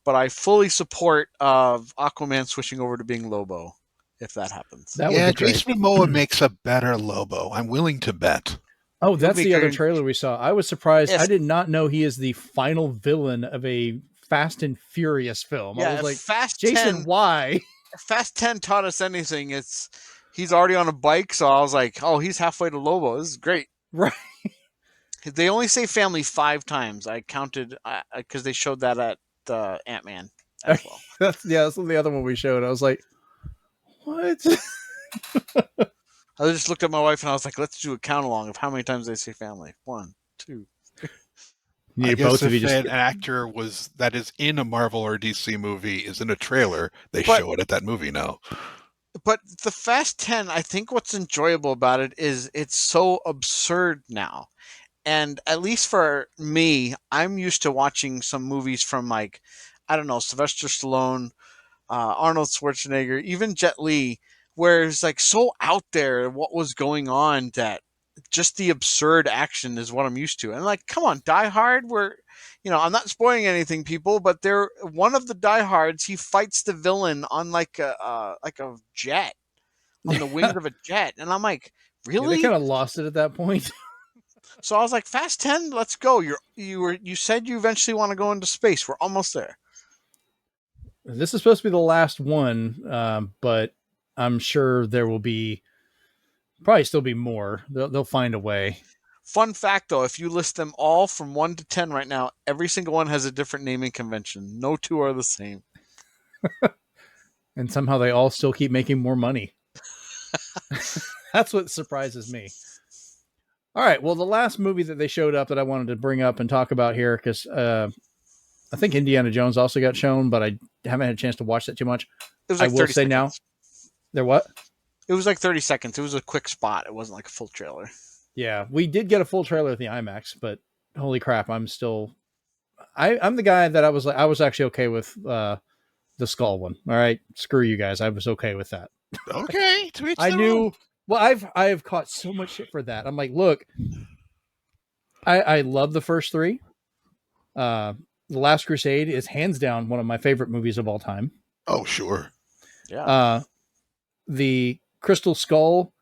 Speaker 2: but I fully support Aquaman switching over to being Lobo if that happens.
Speaker 1: That would
Speaker 3: Yeah,
Speaker 1: be great.
Speaker 3: Jason Momoa makes a better Lobo. I'm willing to bet.
Speaker 1: Oh,
Speaker 2: He'll
Speaker 1: that's
Speaker 2: make
Speaker 1: the other
Speaker 2: a
Speaker 1: trailer we saw. I was surprised. I
Speaker 2: yes,
Speaker 1: did not know he is the final villain of a Fast and Furious film. I
Speaker 2: yeah.
Speaker 1: was
Speaker 2: If
Speaker 1: like, Jason, why?
Speaker 2: Fast 10 taught us anything, it's he's already on a bike, so I was like, oh, he's halfway to Lobo. This is great.
Speaker 1: Right.
Speaker 2: They only say family 5 times. I counted because they showed that at Ant-Man as well.
Speaker 1: That's the other one we showed. I was like, what?
Speaker 2: I just looked at my wife and I was like, let's do a count along of how many times they say family. 1, 2.
Speaker 1: Yeah,
Speaker 3: I guess
Speaker 1: both of you
Speaker 3: if
Speaker 1: just
Speaker 3: an actor that is in a Marvel or DC movie is in a trailer, they
Speaker 2: But
Speaker 3: show it at that movie now.
Speaker 2: but the Fast 10, I think what's enjoyable about it is it's so absurd now. And at least for me, I'm used to watching some movies from like, I don't know, Sylvester Stallone, Arnold Schwarzenegger, even Jet Li, where it's like so out there what was going on that just the absurd action is what I'm used to. And like, come on, Die Hard, where I'm not spoiling anything, people, but they're one of the diehards. He fights the villain on like a jet, on the wings
Speaker 1: yeah,
Speaker 2: of a jet, and I'm like,
Speaker 1: they
Speaker 2: really?
Speaker 1: kind of lost it at that point.
Speaker 2: So I was like, Fast 10, let's go. You said you eventually want to go into space. We're almost there.
Speaker 1: This is supposed to be the last one, but I'm sure there will be probably still be more. They'll find a way.
Speaker 2: Fun fact though, if you list them all from 1 to 10 right now, every single one has a different naming convention. No two are the same.
Speaker 1: And somehow they all still keep making more money. That's what surprises me. All right. Well, the last movie that they showed up that I wanted to bring up and talk about here, because I think Indiana Jones also got shown, but I haven't had a chance to watch that too much.
Speaker 2: It was
Speaker 1: I
Speaker 2: like
Speaker 1: will
Speaker 2: 30
Speaker 1: say
Speaker 2: seconds.
Speaker 1: now, they're what?
Speaker 2: It was like 30 seconds. It was a quick spot. It wasn't like a full trailer.
Speaker 1: Yeah, we did get a full trailer at the IMAX, but holy crap, I'm the guy that I was actually okay with the skull one. All right, screw you guys. I was okay with that.
Speaker 3: Okay, to each
Speaker 1: I
Speaker 3: their
Speaker 1: knew.
Speaker 3: own.
Speaker 1: Well, I've caught so much shit for that. I'm like, look, I love the first three. The Last Crusade is hands down one of my favorite movies of all time.
Speaker 3: Oh, sure.
Speaker 2: Yeah.
Speaker 1: The Crystal Skull,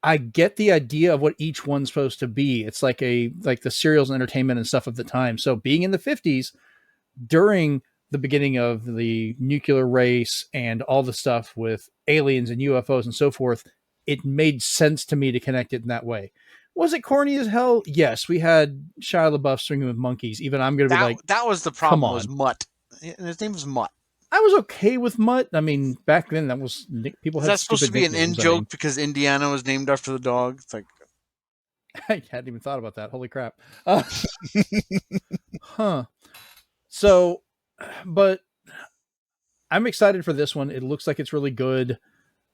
Speaker 1: I get the idea of what each one's supposed to be. It's like the serials and entertainment and stuff of the time. So being in the 50s during the beginning of the nuclear race and all the stuff with aliens and UFOs and so forth, it made sense to me to connect it in that way. Was it corny as hell? Yes, we had Shia LaBeouf swinging with monkeys. Even I'm going to be like,
Speaker 2: that was the
Speaker 1: come
Speaker 2: problem,
Speaker 1: on.
Speaker 2: was Mutt. His name was Mutt.
Speaker 1: I was okay with Mutt. I mean, back then that was people
Speaker 2: Is
Speaker 1: had
Speaker 2: that supposed to be an in joke because Indiana was named after the dog? It's like,
Speaker 1: I hadn't even thought about that. Holy crap. Huh. So, but I'm excited for this one. It looks like it's really good.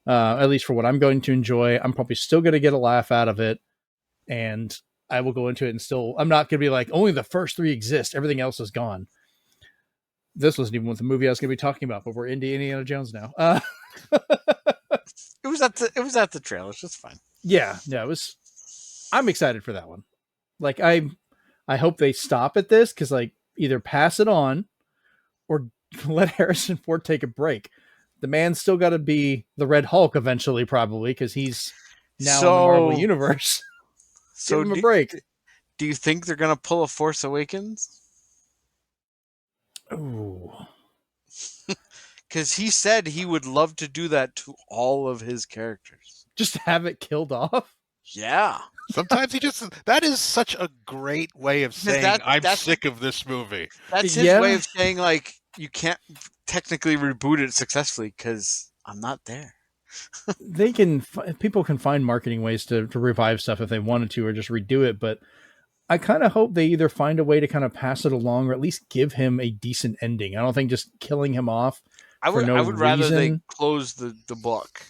Speaker 1: At least for what I'm going to enjoy. I'm probably still going to get a laugh out of it. And I will go into it and still, I'm not going to be like, only the first three exist. Everything else is gone. This wasn't even what the movie I was going to be talking about, but we're into Indiana Jones now.
Speaker 2: it was at the trailer. It's just fine.
Speaker 1: Yeah, I'm excited for that one. Like I hope they stop at this because like either pass it on or let Harrison Ford take a break. The man's still got to be the Red Hulk eventually, probably, because he's now in the Marvel Universe. Give him a break.
Speaker 2: Do you think they're going to pull a Force Awakens?
Speaker 1: Ooh.
Speaker 2: Because he said he would love to do that to all of his characters.
Speaker 1: Just have it killed off?
Speaker 2: Yeah.
Speaker 3: Sometimes that is such a great way of saying, I'm sick of this movie.
Speaker 2: That's his way of saying, like, you can't technically reboot it successfully because I'm not there.
Speaker 1: People can find marketing ways to revive stuff if they wanted to, or just redo it. But I kind of hope they either find a way to kind of pass it along, or at least give him a decent ending. I don't think just killing him off. I would
Speaker 2: rather they close the book.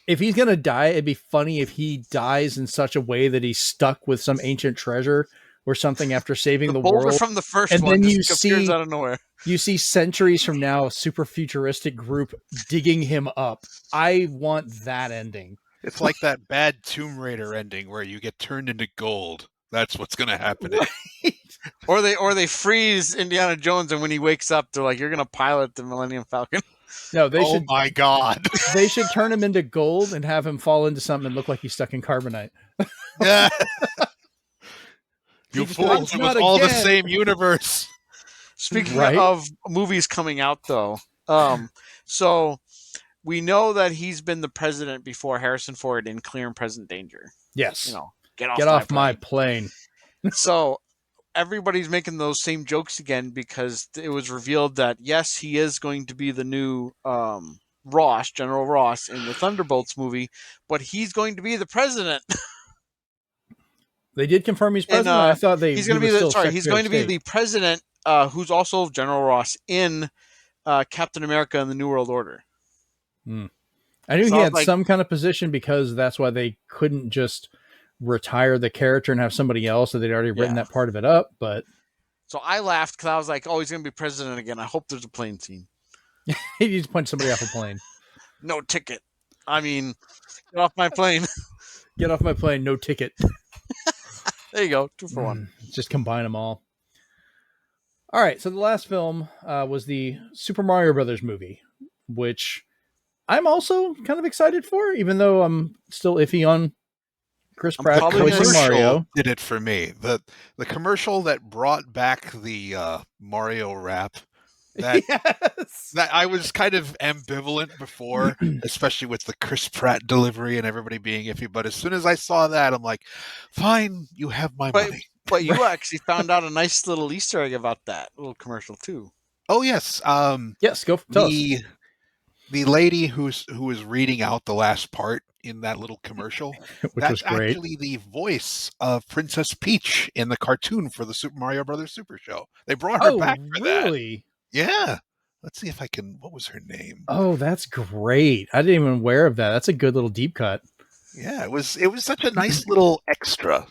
Speaker 1: If he's gonna die, it'd be funny if he dies in such a way that he's stuck with some ancient treasure or something after saving the world.
Speaker 2: From the first one, then you appears out of nowhere.
Speaker 1: You see centuries from now, a super futuristic group digging him up. I want that ending.
Speaker 3: It's like that bad Tomb Raider ending where you get turned into gold. That's what's going to happen.
Speaker 1: Right.
Speaker 2: Or they freeze Indiana Jones, and when he wakes up, they're like, "You're going to pilot the Millennium Falcon."
Speaker 1: No, they should.
Speaker 3: Oh my God!
Speaker 1: They should turn him into gold and have him fall into something and look like he's stuck in carbonite.
Speaker 3: Yeah. You fools! It was all the same universe.
Speaker 2: Speaking of movies coming out, though, so we know that he's been the president before Harrison Ford in Clear and Present Danger.
Speaker 1: Yes.
Speaker 2: Get
Speaker 1: off my plane.
Speaker 2: So everybody's making those same jokes again because it was revealed that, yes, he is going to be the new General Ross in the Thunderbolts movie, but he's going to be the president.
Speaker 1: They did confirm he's president. I thought
Speaker 2: he's going to be the president, who's also General Ross in Captain America and the New World Order.
Speaker 1: I knew he had some kind of position because that's why they couldn't just retire the character and have somebody else, so they'd already written that part of it up. But
Speaker 2: so I laughed because I was like, "Oh, he's going to be president again. I hope there's a plane scene."
Speaker 1: He just punched somebody off a plane.
Speaker 2: No ticket. I mean, get off my plane.
Speaker 1: Get off my plane. No ticket.
Speaker 2: There you go. 2 for 1.
Speaker 1: Just combine them all. All right. So the last film was the Super Mario Brothers movie, which I'm also kind of excited for, even though I'm still iffy on Chris Pratt voicing Mario.
Speaker 3: Did it for me. The commercial that brought back the Mario rap. That I was kind of ambivalent before, especially with the Chris Pratt delivery and everybody being iffy. But as soon as I saw that, I'm like, fine, you have my money.
Speaker 2: But you actually found out a nice little Easter egg about that little commercial too.
Speaker 3: Oh yes.
Speaker 1: Yes, go tell us.
Speaker 3: The lady who was reading out the last part in that little commercial, that's actually the voice of Princess Peach in the cartoon for the Super Mario Brothers Super Show. They brought her back for that.
Speaker 1: Really?
Speaker 3: Yeah. Let's see if I can. What was her name?
Speaker 1: Oh, that's great. I didn't even aware of that. That's a good little deep cut.
Speaker 3: Yeah, it was such a nice little extra,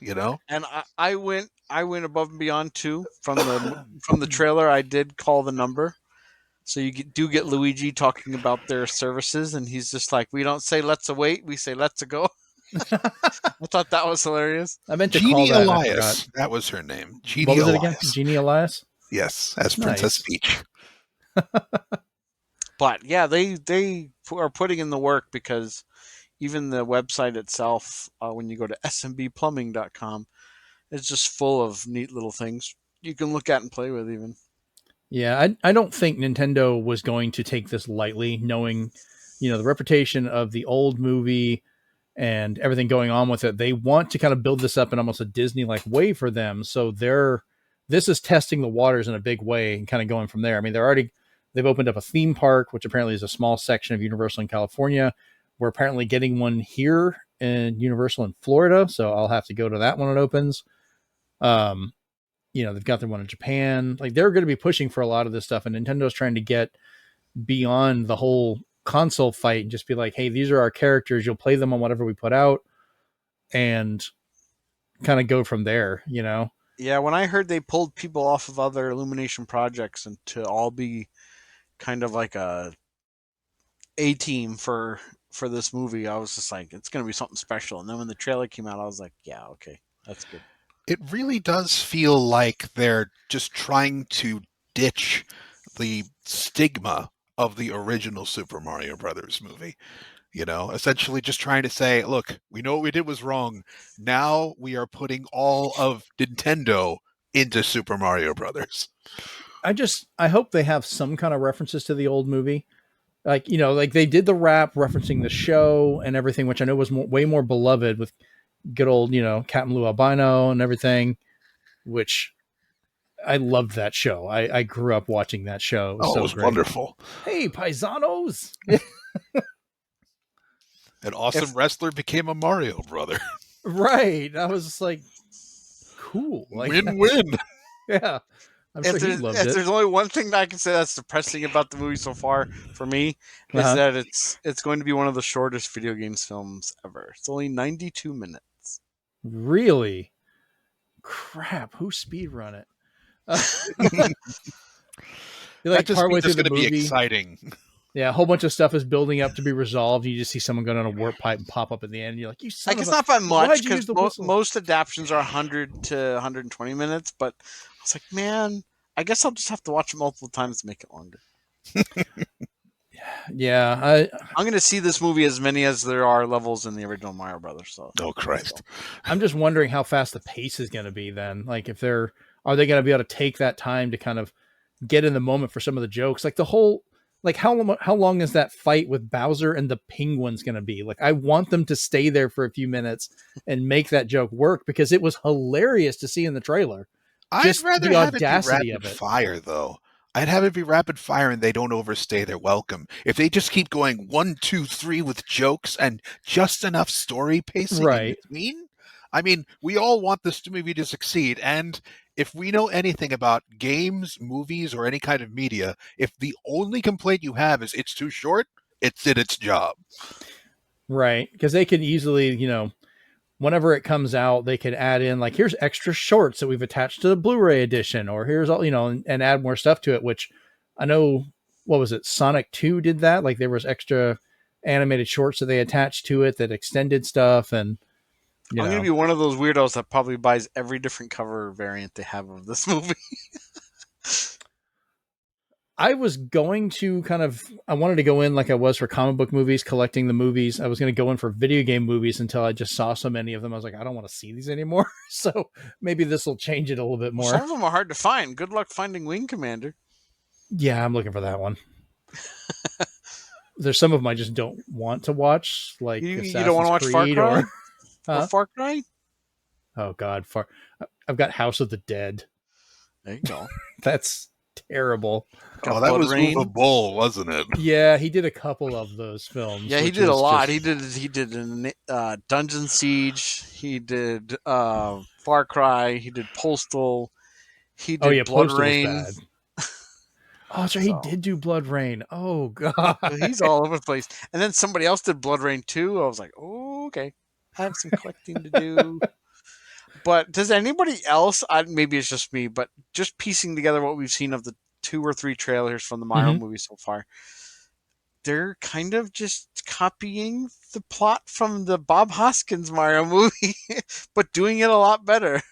Speaker 2: And I went above and beyond too. From the trailer, I did call the number. So you do get Luigi talking about their services, and he's just like, "We don't say let's await, we say let's go." I thought that was hilarious.
Speaker 1: I meant to
Speaker 3: Jeannie
Speaker 1: call that.
Speaker 3: Elias. That was her name. Jeannie
Speaker 1: what was
Speaker 3: Elias.
Speaker 1: it again? Jeannie Elias?
Speaker 3: Yes, as Princess Peach.
Speaker 2: But yeah, they are putting in the work because even the website itself, when you go to smbplumbing.com, it's just full of neat little things you can look at and play with even.
Speaker 1: Yeah, I don't think Nintendo was going to take this lightly, knowing, the reputation of the old movie and everything going on with it. They want to kind of build this up in almost a Disney-like way for them. So this is testing the waters in a big way and kind of going from there. I mean, they've opened up a theme park, which apparently is a small section of Universal in California. We're apparently getting one here in Universal in Florida. So I'll have to go to that when it opens. They've got their one in Japan. Like, they're going to be pushing for a lot of this stuff, and Nintendo's trying to get beyond the whole console fight and just be like, hey, these are our characters. You'll play them on whatever we put out and kind of go from there,
Speaker 2: Yeah, when I heard they pulled people off of other Illumination projects and to all be kind of like a team for this movie, I was just like, it's going to be something special. And then when the trailer came out, I was like, yeah, okay, that's good.
Speaker 3: It really does feel like they're just trying to ditch the stigma of the original Super Mario Brothers movie. Essentially just trying to say, look, we know what we did was wrong. Now we are putting all of Nintendo into Super Mario Brothers.
Speaker 1: I hope they have some kind of references to the old movie. Like they did the rap referencing the show and everything, which I know was way more beloved with good old Captain Blue Albino and everything, which I loved that show. I grew up watching that show.
Speaker 3: It was
Speaker 1: great.
Speaker 3: Wonderful.
Speaker 1: Hey, paisanos!
Speaker 3: An awesome wrestler became a Mario brother.
Speaker 1: Right. I was just like, cool. Like,
Speaker 3: win-win.
Speaker 1: Yeah. I'm sure he loved it.
Speaker 2: There's only one thing that I can say that's depressing about the movie so far for me is that it's going to be one of the shortest video games films ever. It's only 92 minutes.
Speaker 1: Really? Crap. Who speedrun it?
Speaker 3: You're like partway through the movie. Be exciting.
Speaker 1: Yeah, a whole bunch of stuff is building up to be resolved. You just see someone going on a warp pipe and pop up at the end. And you're like, you son of a...
Speaker 2: It's not by much because most adaptions are 100 to 120 minutes. But I was like, man, I guess I'll just have to watch it multiple times to make it longer.
Speaker 1: Yeah,
Speaker 2: I'm going to see this movie as many as there are levels in the original Mario Brothers. So,
Speaker 3: oh Christ!
Speaker 1: I'm just wondering how fast the pace is going to be then. Like, if are they going to be able to take that time to kind of get in the moment for some of the jokes? Like the whole. Like how long is that fight with Bowser and the penguins going to be? Like, I want them to stay there for a few minutes and make that joke work because it was hilarious to see in the trailer.
Speaker 3: I'd rather have it be rapid fire, though. I'd have it be rapid fire and they don't overstay their welcome. If they just keep going 1, 2, 3 with jokes and just enough story pacing in between. I mean, we all want this movie to succeed, and if we know anything about games, movies, or any kind of media, if the only complaint you have is it's too short, it's did its job. Right.
Speaker 1: Because they could easily, whenever it comes out, they could add in, like, here's extra shorts that we've attached to the Blu-ray edition, or here's all, and add more stuff to it, which I know, what was it? Sonic 2 did that. Like, there was extra animated shorts that they attached to it that extended stuff, and
Speaker 2: I'm going to be one of those weirdos that probably buys every different cover variant they have of this movie.
Speaker 1: I was going to I wanted to go in like I was for comic book movies, collecting the movies. I was going to go in for video game movies until I just saw so many of them. I was like, I don't want to see these anymore. So maybe this will change it a little bit more.
Speaker 2: Some of them are hard to find. Good luck finding Wing Commander.
Speaker 1: Yeah, I'm looking for that one. There's some of them I just don't want to watch. Like
Speaker 2: you don't want to watch Far Cry? Or Far Cry?
Speaker 1: Oh God, I've got House of the Dead.
Speaker 2: There you go.
Speaker 1: That's terrible.
Speaker 3: Oh, that was Uwe Boll, wasn't it?
Speaker 1: Yeah, he did a couple of those films.
Speaker 2: Yeah, he did a lot. He did Dungeon Siege. He did Far Cry. He did Postal. He did Blood Rain.
Speaker 1: Oh, sorry, he did do Blood Rain. Oh God,
Speaker 2: he's all over the place. And then somebody else did Blood Rain too. I was like, oh, okay. I have some collecting to do. But does anybody else, maybe it's just me, but just piecing together what we've seen of the 2 or 3 trailers from the Mario movie so far, they're kind of just copying the plot from the Bob Hoskins Mario movie, but doing it a lot better.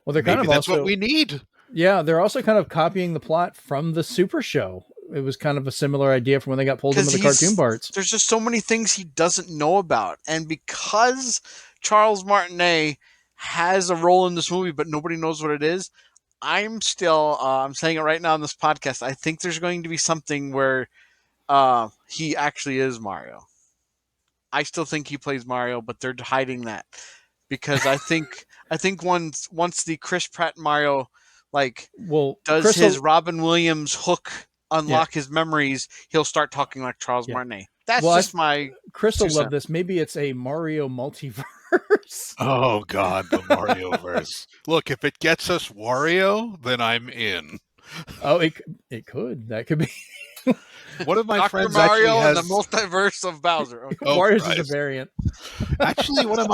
Speaker 1: Well, they're kind
Speaker 3: maybe
Speaker 1: of
Speaker 3: that's what we need.
Speaker 1: Yeah, they're also kind of copying the plot from the Super Show. It was kind of a similar idea from when they got pulled into the cartoon parts.
Speaker 2: There's just so many things he doesn't know about. And because Charles Martinet has a role in this movie, but nobody knows what it is, I'm still, I'm saying it right now on this podcast, I think there's going to be something where he actually is Mario. I still think he plays Mario, but they're hiding that. Because I think once the Chris Pratt Mario does his Robin Williams hook unlock his memories, he'll start talking like Charles Martinet. That's just my
Speaker 1: Chris will love this. Maybe it's a Mario multiverse.
Speaker 3: Oh God, the Mario verse. Look, if it gets us Wario, then I'm in.
Speaker 1: Oh, it could. That could be.
Speaker 3: One of my
Speaker 2: Dr.
Speaker 3: friends
Speaker 2: Mario
Speaker 3: actually has
Speaker 2: and the multiverse of Bowser. Okay.
Speaker 1: Wario's is a variant.
Speaker 3: Actually, one of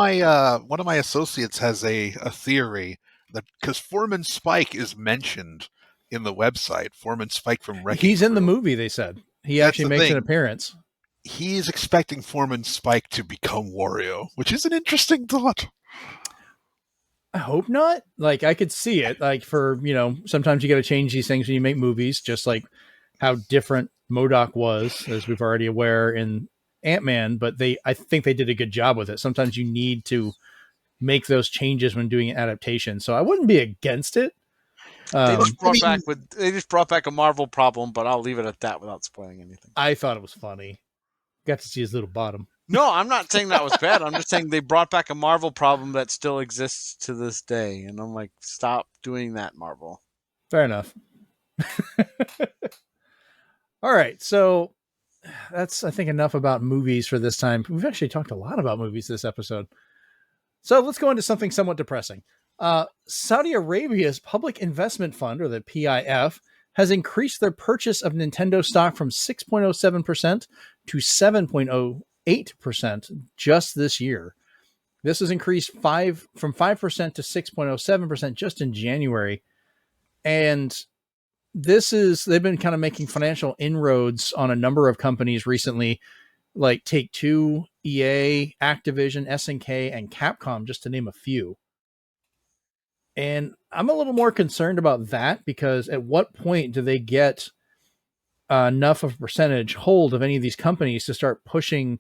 Speaker 3: my associates has a theory that because Foreman Spike is mentioned in the website, Foreman Spike from Wrecking
Speaker 1: He's in the
Speaker 3: Crew.
Speaker 1: movie. They said he actually makes an appearance.
Speaker 3: He's expecting Foreman Spike to become Wario, which is an interesting thought.
Speaker 1: I hope not. Like, I could see it. Like, for sometimes you got to change these things when you make movies, just like how different MODOK was, as we've already aware in Ant-Man, but I think they did a good job with it. Sometimes you need to make those changes when doing an adaptation. So I wouldn't be against it.
Speaker 2: They just brought back a Marvel problem, but I'll leave it at that without spoiling anything.
Speaker 1: I thought it was funny. Got to see his little bottom.
Speaker 2: No, I'm not saying that was bad. I'm just saying they brought back a Marvel problem that still exists to this day. And I'm like, stop doing that, Marvel.
Speaker 1: Fair enough. All right. So that's, I think, enough about movies for this time. We've actually talked a lot about movies this episode. So let's go into something somewhat depressing. Saudi Arabia's Public Investment Fund, or the PIF, has increased their purchase of Nintendo stock from 6.07% to 7.08% just this year. This has increased from 5% to 6.07% just in January. And they've been kind of making financial inroads on a number of companies recently, like Take-Two, EA, Activision, SNK, and Capcom, just to name a few. And I'm a little more concerned about that, because at what point do they get enough of a percentage hold of any of these companies to start pushing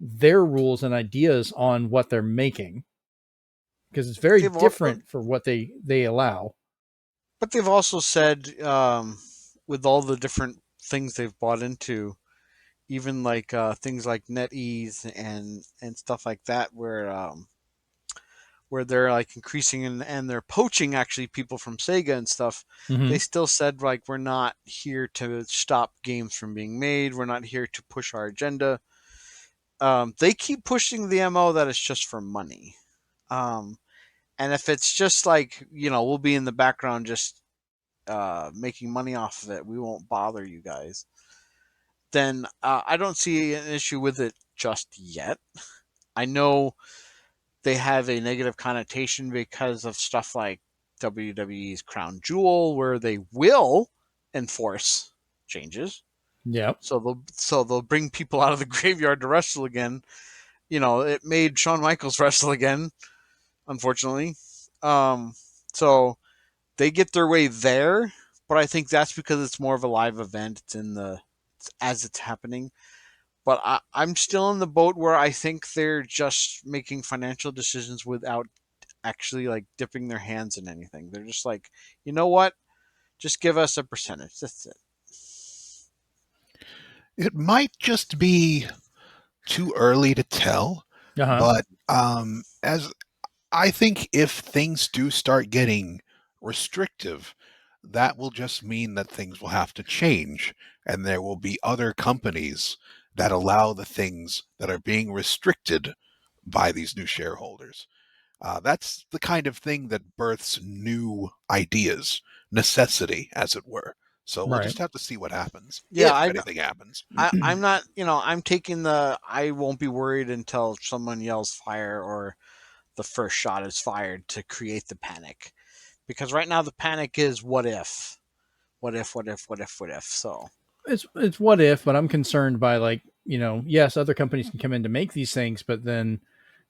Speaker 1: their rules and ideas on what they're making? Because it's very different for what they allow.
Speaker 2: But they've also said, with all the different things they've bought into, even like things like NetEase and stuff like that, where they're like increasing and they're poaching actually people from Sega and stuff. Mm-hmm. They still said, like, we're not here to stop games from being made. We're not here to push our agenda. They keep pushing the MO that it's just for money. And if it's just like, we'll be in the background just making money off of it, we won't bother you guys, then I don't see an issue with it just yet. I know they have a negative connotation because of stuff like WWE's Crown Jewel, where they will enforce changes.
Speaker 1: Yeah.
Speaker 2: So they'll bring people out of the graveyard to wrestle again. It made Shawn Michaels wrestle again, unfortunately. So they get their way there, but I think that's because it's more of a live event. It's as it's happening. But I'm still in the boat where I think they're just making financial decisions without actually like dipping their hands in anything. They're just like, you know what? Just give us a percentage. That's it.
Speaker 3: It might just be too early to tell, but as I think if things do start getting restrictive, that will just mean that things will have to change, and there will be other companies that allow the things that are being restricted by these new shareholders. That's the kind of thing that births new ideas, necessity, as it were. So we'll just have to see what happens.
Speaker 2: Yeah,
Speaker 3: if anything happens.
Speaker 2: I'm not, I'm taking I won't be worried until someone yells fire or the first shot is fired to create the panic. Because right now the panic is what if? What if? So
Speaker 1: it's what if, but I'm concerned by, like, yes, other companies can come in to make these things, but then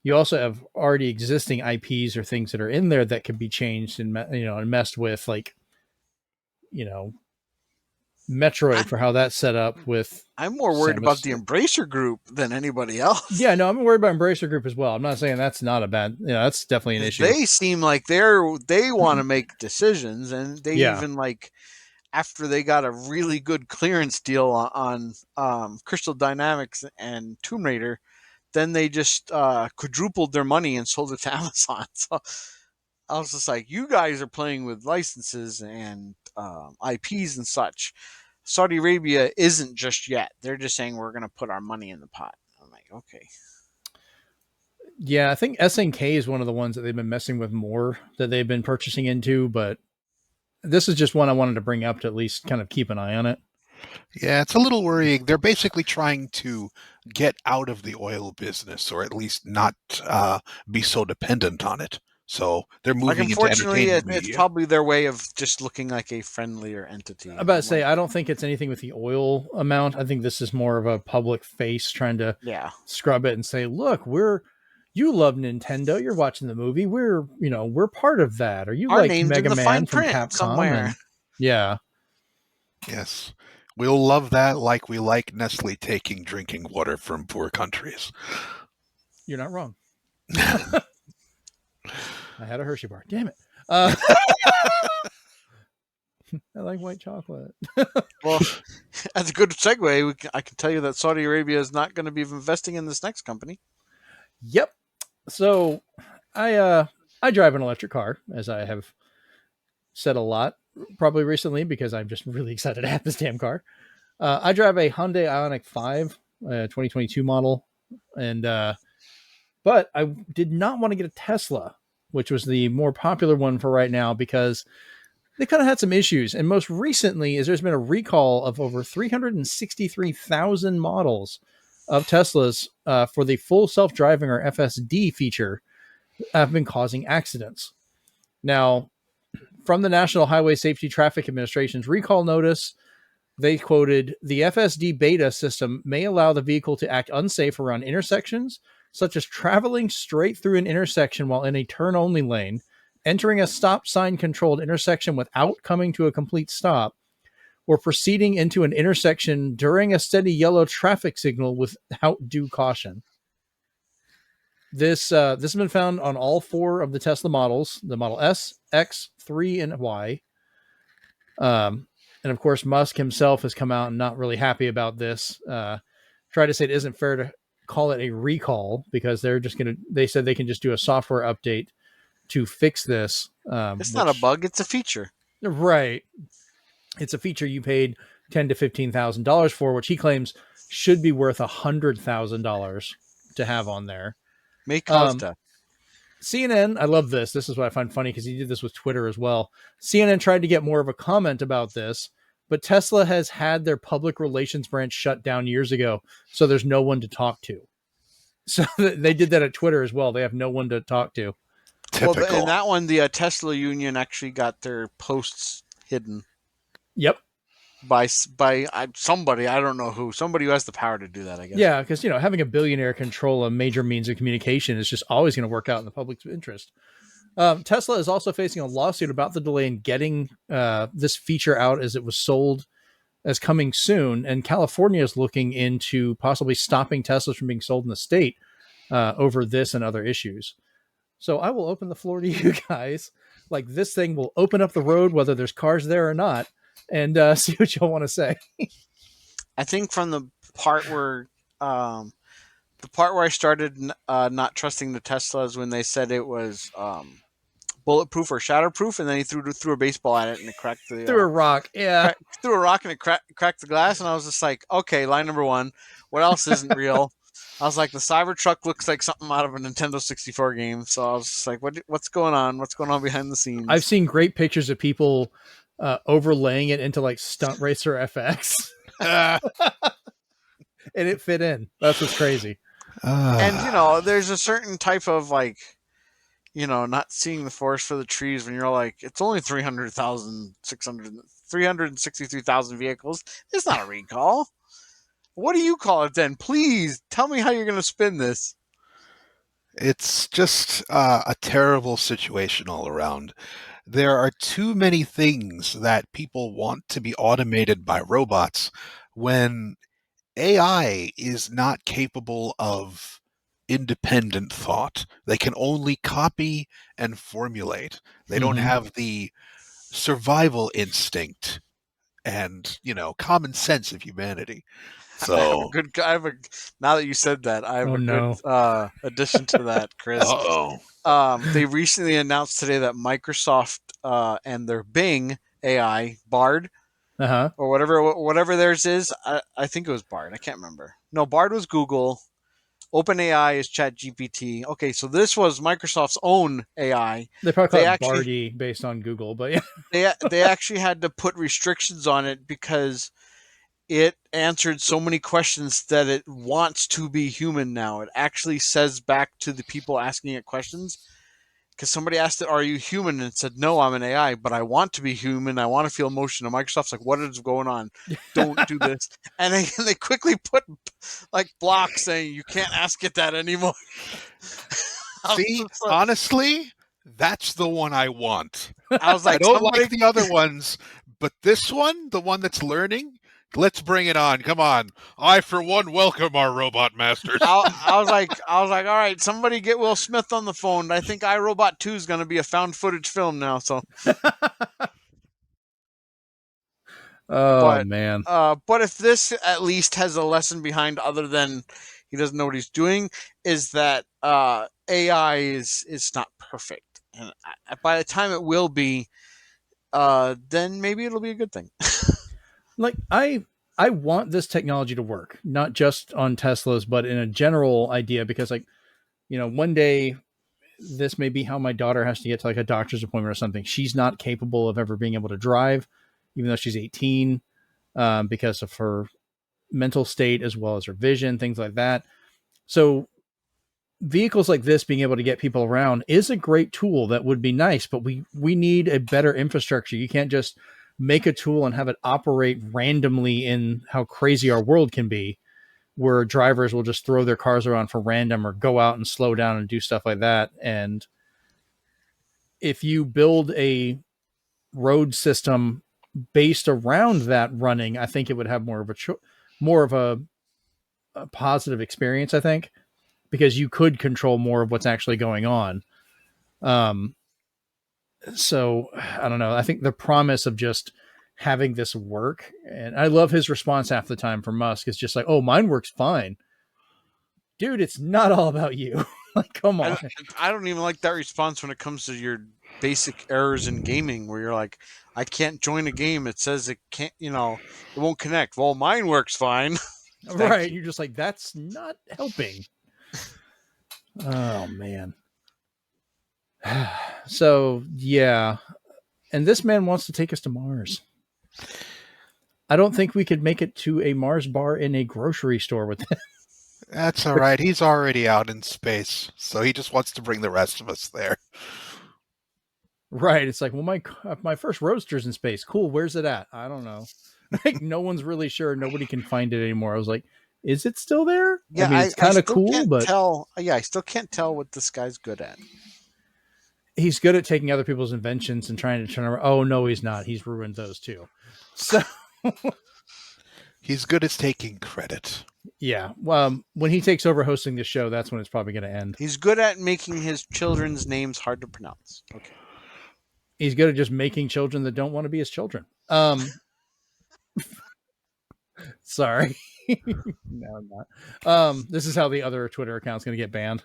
Speaker 1: you also have already existing IPs or things that are in there that could be changed and and messed with, like, Metroid, for how that's set up with.
Speaker 2: I'm more worried about the Embracer Group than anybody else.
Speaker 1: Yeah, no, I'm worried about Embracer Group as well. I'm not saying that's not a bad, that's definitely an issue.
Speaker 2: They seem like they want to make decisions, and they even, like, after they got a really good clearance deal on Crystal Dynamics and Tomb Raider, then they just quadrupled their money and sold it to Amazon. So I was just like, you guys are playing with licenses and IPs and such. Saudi Arabia isn't just yet. They're just saying we're going to put our money in the pot. I'm like, okay.
Speaker 1: Yeah, I think SNK is one of the ones that they've been messing with more, that they've been purchasing into, but this is just one I wanted to bring up to at least kind of keep an eye on it.
Speaker 3: Yeah, it's a little worrying. They're basically trying to get out of the oil business, or at least not be so dependent on it. So they're moving into entertainment media.
Speaker 2: It's probably their way of just looking like a friendlier entity.
Speaker 1: I'm about to say, I don't think it's anything with the oil amount. I think this is more of a public face trying to scrub it and say, look, you love Nintendo. You're watching the movie. We're part of that. Are you like Mega Man from Capcom?
Speaker 2: Somewhere.
Speaker 1: Yeah.
Speaker 3: Yes. We'll love that like we like Nestle taking drinking water from poor countries.
Speaker 1: You're not wrong. I had a Hershey bar. Damn it. I like white chocolate.
Speaker 2: Well, that's a good segue. I can tell you that Saudi Arabia is not going to be investing in this next company.
Speaker 1: Yep. So I drive an electric car, as I have said a lot, probably recently, because I'm just really excited to have this damn car. I drive a Hyundai Ioniq 5, 2022 model, and but I did not want to get a Tesla, which was the more popular one for right now, because they kind of had some issues. And most recently is there's been a recall of over 363,000 models of Teslas for the full self-driving or FSD feature have been causing accidents. Now, from the National Highway Safety Traffic Administration's recall notice, they quoted, the FSD beta system may allow the vehicle to act unsafe around intersections, such as traveling straight through an intersection while in a turn-only lane, entering a stop sign controlled intersection without coming to a complete stop, or proceeding into an intersection during a steady yellow traffic signal without due caution. This has been found on all 4 of the Tesla models, the Model S, X, 3, and Y. And of course, Musk himself has come out and not really happy about this. Tried to say it isn't fair to call it a recall because they said they can just do a software update to fix this.
Speaker 2: It's not a bug; it's a feature.
Speaker 1: Right. It's a feature you paid $10,000 to $15,000 for, which he claims should be worth $100,000 to have on there.
Speaker 2: May cause death.
Speaker 1: CNN, I love this. This is what I find funny because he did this with Twitter as well. CNN tried to get more of a comment about this, but Tesla has had their public relations branch shut down years ago, so there's no one to talk to. So they did that at Twitter as well. They have no one to talk to.
Speaker 3: Typical.
Speaker 2: Well, in that one, the Tesla union actually got their posts hidden.
Speaker 1: Yep.
Speaker 2: By somebody, I don't know who, somebody who has the power to do that, I guess.
Speaker 1: Yeah, because having a billionaire control a major means of communication is just always going to work out in the public's interest. Tesla is also facing a lawsuit about the delay in getting this feature out as it was sold as coming soon, and California is looking into possibly stopping Teslas from being sold in the state over this and other issues. So I will open the floor to you guys. Like, this thing will open up the road, whether there's cars there or not, and see what y'all want to say.
Speaker 2: I think from the part where I started not trusting the Teslas when they said it was bulletproof or shatterproof, and then he threw a baseball at it and it cracked the
Speaker 1: threw a rock. Yeah,
Speaker 2: threw a rock and it cracked the glass, and I was just like, okay, line number 1. What else isn't real? I was like, the Cybertruck looks like something out of a Nintendo 64 game. So I was just like, what's going on? What's going on behind the scenes?
Speaker 1: I've seen great pictures of people overlaying it into like Stunt Racer FX. And it fit in. That's what's crazy.
Speaker 2: And, there's a certain type of not seeing the forest for the trees when you're like, it's only 363,000 vehicles. It's not a recall. What do you call it then? Please tell me how you're going to spin this.
Speaker 3: It's just a terrible situation all around. There are too many things that people want to be automated by robots when AI is not capable of independent thought. They can only copy and formulate. They don't have the survival instinct and, common sense of humanity. So
Speaker 2: now that you said that, I have good addition to that, Chris. They recently announced today that Microsoft and their Bing AI, Bard, or whatever theirs is, I think it was Bard. I can't remember. No, Bard was Google. OpenAI is ChatGPT. Okay, so this was Microsoft's own AI.
Speaker 1: They probably call it Bardy based on Google, but yeah.
Speaker 2: they actually had to put restrictions on it because it answered so many questions that it wants to be human now. It actually says back to the people asking it questions, because somebody asked it, are you human? And it said, no, I'm an AI, but I want to be human. I want to feel emotion. And Microsoft's like, what is going on? Don't do this. And they quickly put like blocks saying, you can't ask it that anymore.
Speaker 3: See, honestly, that's the one I want.
Speaker 2: I was like,
Speaker 3: I don't like the other ones, but this one, the one that's learning, Let's bring it on. Come on. I, for one, welcome our robot masters.
Speaker 2: I was like, all right, somebody get Will Smith on the phone. I think iRobot 2 is going to be a found footage film now. So,
Speaker 1: Oh man.
Speaker 2: But if this at least has a lesson behind, other than he doesn't know what he's doing, is that AI is not perfect, and by the time it will be, then maybe it'll be a good thing.
Speaker 1: Like I want this technology to work, not just on Teslas, but in a general idea, because like, one day this may be how my daughter has to get to like a doctor's appointment or something. She's not capable of ever being able to drive, even though she's 18, because of her mental state as well as her vision, things like that. So vehicles like this being able to get people around is a great tool that would be nice, but we need a better infrastructure. You can't just make a tool and have it operate randomly in how crazy our world can be, where drivers will just throw their cars around for random or go out and slow down and do stuff like that. And if you build a road system based around that running, I think it would have more of a positive experience, I think, because you could control more of what's actually going on. So I don't know. I think the promise of just having this work, and I love his response half the time from Musk, is just like, oh, mine works fine. Dude, it's not all about you. Like, come on.
Speaker 2: I don't even like that response when it comes to your basic errors in gaming, where you're like, I can't join a game. It says it can't, it won't connect. Well, mine works fine.
Speaker 1: Right. You're just like, that's not helping. Oh, man. So, yeah. And this man wants to take us to Mars. I don't think we could make it to a Mars bar in a grocery store with him.
Speaker 3: That's all right. He's already out in space, so he just wants to bring the rest of us there.
Speaker 1: Right. It's like, well, my first roadster's in space. Cool. Where's it at? I don't know. Like, no one's really sure. Nobody can find it anymore. I was like, is it still there?
Speaker 2: Yeah,
Speaker 1: I mean, it's kind of cool, but
Speaker 2: I still can't tell what this guy's good at.
Speaker 1: He's good at taking other people's inventions and trying to turn around. Oh no, he's not. He's ruined those too. So
Speaker 3: he's good at taking credit.
Speaker 1: Yeah. Well, when he takes over hosting the show, that's when it's probably going to end.
Speaker 2: He's good at making his children's names hard to pronounce. Okay.
Speaker 1: He's good at just making children that don't want to be his children. Sorry. No, I'm not. This is how the other Twitter account's going to get banned.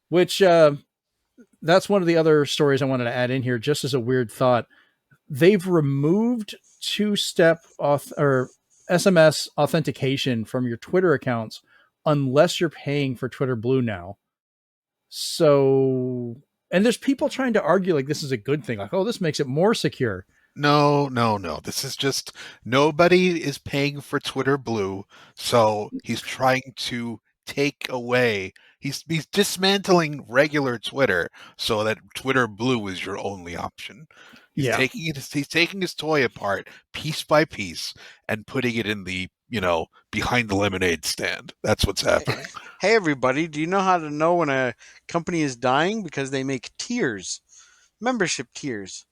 Speaker 1: Which, that's one of the other stories I wanted to add in here, just as a weird thought. They've removed two-step or SMS authentication from your Twitter accounts unless you're paying for Twitter Blue now. So, and there's people trying to argue like this is a good thing. Like, oh, this makes it more secure.
Speaker 3: No. This is just nobody is paying for Twitter Blue. So he's trying to take away. He's dismantling regular Twitter so that Twitter Blue is your only option. He's taking his toy apart piece by piece and putting it in the, behind the lemonade stand. That's what's happening.
Speaker 2: Hey, everybody, do you know how to know when a company is dying? Because they make tiers, membership tiers.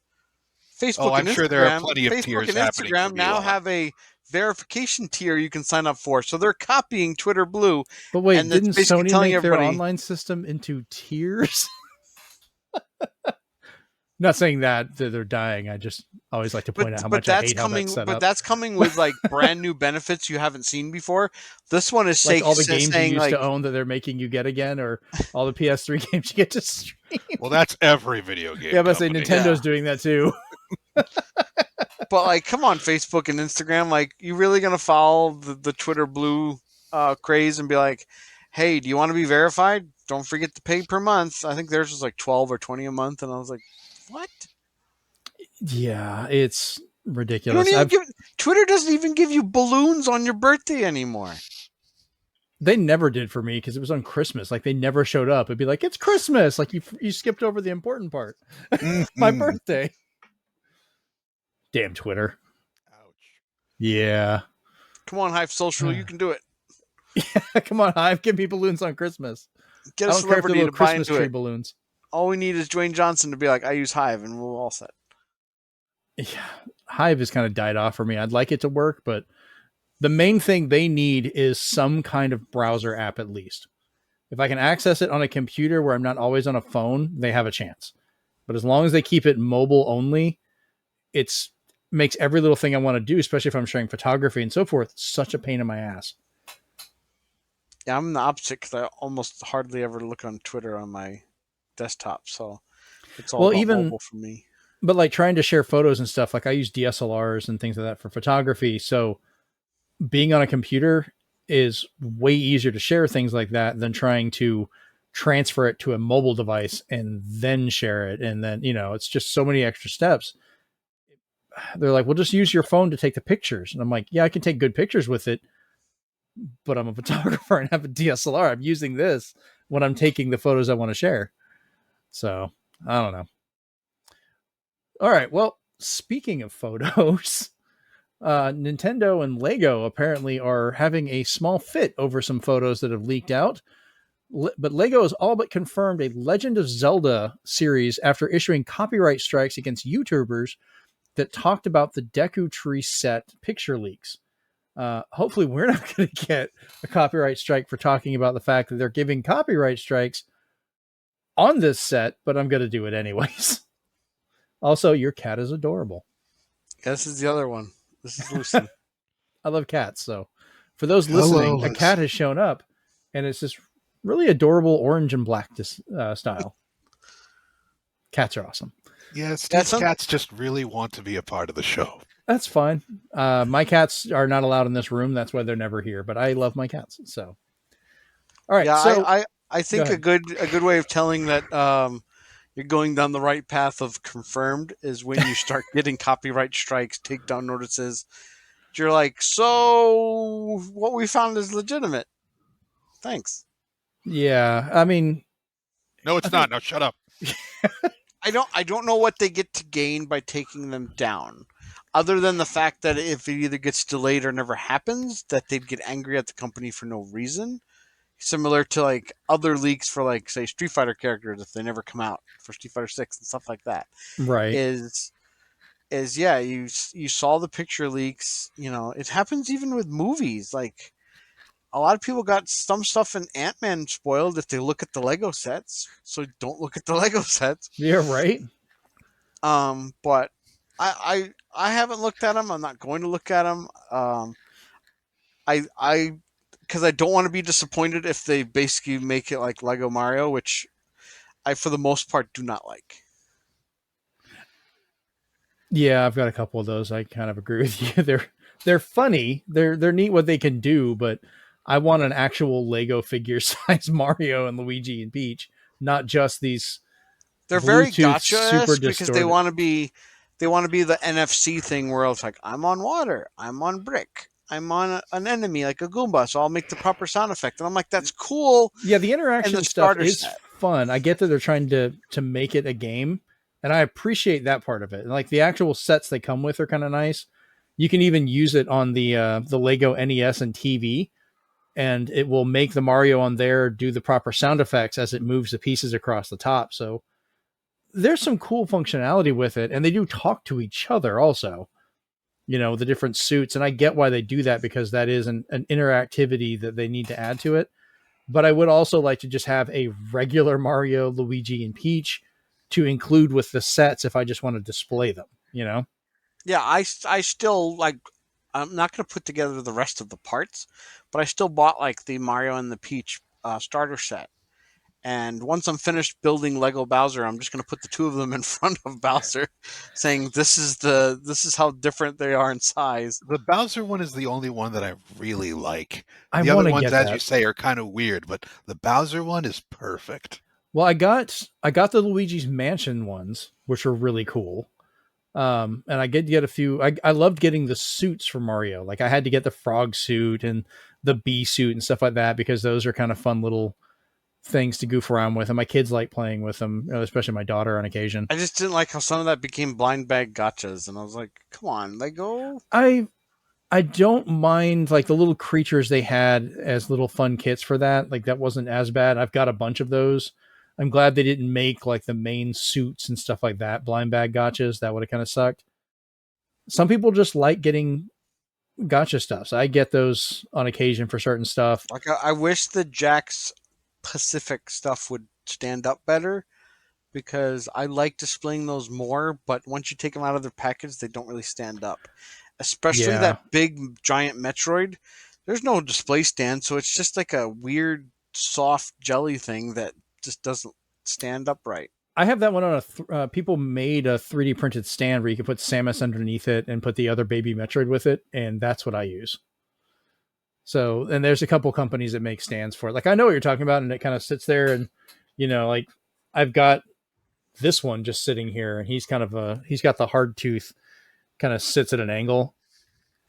Speaker 2: Facebook and Instagram,
Speaker 3: sure there are plenty of
Speaker 2: Facebook
Speaker 3: tiers
Speaker 2: and
Speaker 3: happening
Speaker 2: Instagram now have a verification tier you can sign up for. So they're copying Twitter Blue.
Speaker 1: But wait, didn't Sony make their online system into tiers? Not saying that they're dying. I just always like to point out how much I hate how that's set up.
Speaker 2: But that's coming with like brand new benefits you haven't seen before. This one is
Speaker 1: like all the games you used to own that they're making you get again, or all the PS3 games you get to stream.
Speaker 3: Well, that's every video game.
Speaker 1: Yeah, but I say Nintendo's doing that too.
Speaker 2: But like, come on, Facebook and Instagram, like, you really gonna follow the Twitter Blue craze and be like, hey, do you want to be verified? Don't forget to pay per month. I think theirs was like 12 or 20 a month, and I was like, what?
Speaker 1: Yeah, it's ridiculous.
Speaker 2: Twitter doesn't even give you balloons on your birthday anymore.
Speaker 1: They never did for me because it was on Christmas. Like, they never showed up. It'd be like, it's Christmas. Like, you skipped over the important part. My birthday. Damn Twitter.
Speaker 3: Ouch.
Speaker 1: Yeah.
Speaker 2: Come on, Hive Social. You can do it.
Speaker 1: Yeah, come on, Hive. Give me balloons on Christmas.
Speaker 2: Get a celebrity to buy
Speaker 1: Christmas
Speaker 2: into
Speaker 1: tree
Speaker 2: it.
Speaker 1: Balloons.
Speaker 2: All we need is Dwayne Johnson to be like, I use Hive, and we're all set.
Speaker 1: Yeah. Hive has kind of died off for me. I'd like it to work, but the main thing they need is some kind of browser app at least. If I can access it on a computer where I'm not always on a phone, they have a chance. But as long as they keep it mobile only, it's makes every little thing I want to do, especially if I'm sharing photography and so forth, such a pain in my ass.
Speaker 2: Yeah, I'm the opposite because I almost hardly ever look on Twitter on my desktop, so it's all about mobile for me.
Speaker 1: But like trying to share photos and stuff, like I use DSLRs and things like that for photography. So being on a computer is way easier to share things like that than trying to transfer it to a mobile device and then share it. And then, it's just so many extra steps. They're like, well, just use your phone to take the pictures. And I'm like, yeah, I can take good pictures with it, but I'm a photographer and have a DSLR. I'm using this when I'm taking the photos I want to share. So I don't know. All right. Well, speaking of photos, Nintendo and Lego apparently are having a small fit over some photos that have leaked out. But Lego has all but confirmed a Legend of Zelda series after issuing copyright strikes against YouTubers that talked about the Deku Tree set picture leaks. Hopefully we're not going to get a copyright strike for talking about the fact that they're giving copyright strikes on this set, but I'm going to do it anyways. Also, your cat is adorable.
Speaker 2: Yeah, this is the other one. This is Lucy.
Speaker 1: I love cats. So for those listening, a cat has shown up and it's this really adorable orange and black style. Cats are awesome.
Speaker 3: Yeah, Steve's cats just really want to be a part of the show.
Speaker 1: That's fine. My cats are not allowed in this room. That's why they're never here. But I love my cats. So, all right.
Speaker 2: Yeah,
Speaker 1: so
Speaker 2: I think a good way of telling that you're going down the right path of confirmed is when you start getting copyright strikes, takedown notices. You're like, so what we found is legitimate. Thanks.
Speaker 1: Yeah, I mean,
Speaker 3: no, it's not. Now shut up.
Speaker 2: I don't know what they get to gain by taking them down, other than the fact that if it either gets delayed or never happens, that they'd get angry at the company for no reason. Similar to like other leaks for like say Street Fighter characters if they never come out for Street Fighter 6 and stuff like that.
Speaker 1: Right.
Speaker 2: Yeah, you saw the picture leaks, it happens even with movies. Like a lot of people got some stuff in Ant-Man spoiled if they look at the Lego sets. So don't look at the Lego sets.
Speaker 1: Yeah, right.
Speaker 2: But I haven't looked at them. I'm not going to look at them. Because I don't want to be disappointed if they basically make it like Lego Mario, which I, for the most part, do not like.
Speaker 1: Yeah, I've got a couple of those. I kind of agree with you. They're funny. They're neat what they can do, but I want an actual Lego figure size Mario and Luigi and Peach, not just these.
Speaker 2: They're very gotcha because they want to be the NFC thing where it's like I'm on water, I'm on brick, I'm on an enemy like a Goomba, so I'll make the proper sound effect. And I'm like, that's cool.
Speaker 1: Yeah, the interaction stuff is fun. I get that they're trying to make it a game, and I appreciate that part of it. Like the actual sets they come with are kind of nice. You can even use it on the Lego NES and TV, and it will make the Mario on there do the proper sound effects as it moves the pieces across the top. So there's some cool functionality with it, and they do talk to each other also. The different suits, and I get why they do that because that is an interactivity that they need to add to it. But I would also like to just have a regular Mario, Luigi, and Peach to include with the sets if I just want to display them,
Speaker 2: Yeah, I still like, I'm not going to put together the rest of the parts, but I still bought like the Mario and the Peach starter set. And once I'm finished building Lego Bowser, I'm just going to put the two of them in front of Bowser, saying this is how different they are in size.
Speaker 3: The Bowser one is the only one that I really like.
Speaker 1: The
Speaker 3: other ones, as you say, are kind of weird, but the Bowser one is perfect.
Speaker 1: Well, I got the Luigi's Mansion ones, which are really cool. And I get a few. I loved getting the suits for Mario. Like I had to get the frog suit and the bee suit and stuff like that because those are kind of fun little things to goof around with, and my kids like playing with them, especially my daughter on occasion.
Speaker 2: I just didn't like how some of that became blind bag gotchas, and I was like, come on, Lego.
Speaker 1: I don't mind like the little creatures they had as little fun kits for that. Like that wasn't as bad. I've got a bunch of those. I'm glad they didn't make like the main suits and stuff like that blind bag gotchas. That would have kind of sucked. Some people just like getting gotcha stuff. So I get those on occasion for certain stuff.
Speaker 2: Like I wish the Jack's Pacific stuff would stand up better because I like displaying those more. But once you take them out of their package, they don't really stand up. Especially
Speaker 1: Yeah.
Speaker 2: that big giant Metroid. There's no display stand, so it's just like a weird soft jelly thing that just doesn't stand up right.
Speaker 1: I have that one on people made a 3D printed stand where you can put Samus underneath it and put the other baby Metroid with it, and that's what I use. So, and there's a couple companies that make stands for it. Like I know what you're talking about, and it kind of sits there, and like I've got this one just sitting here, and he's got the hard tooth, kind of sits at an angle.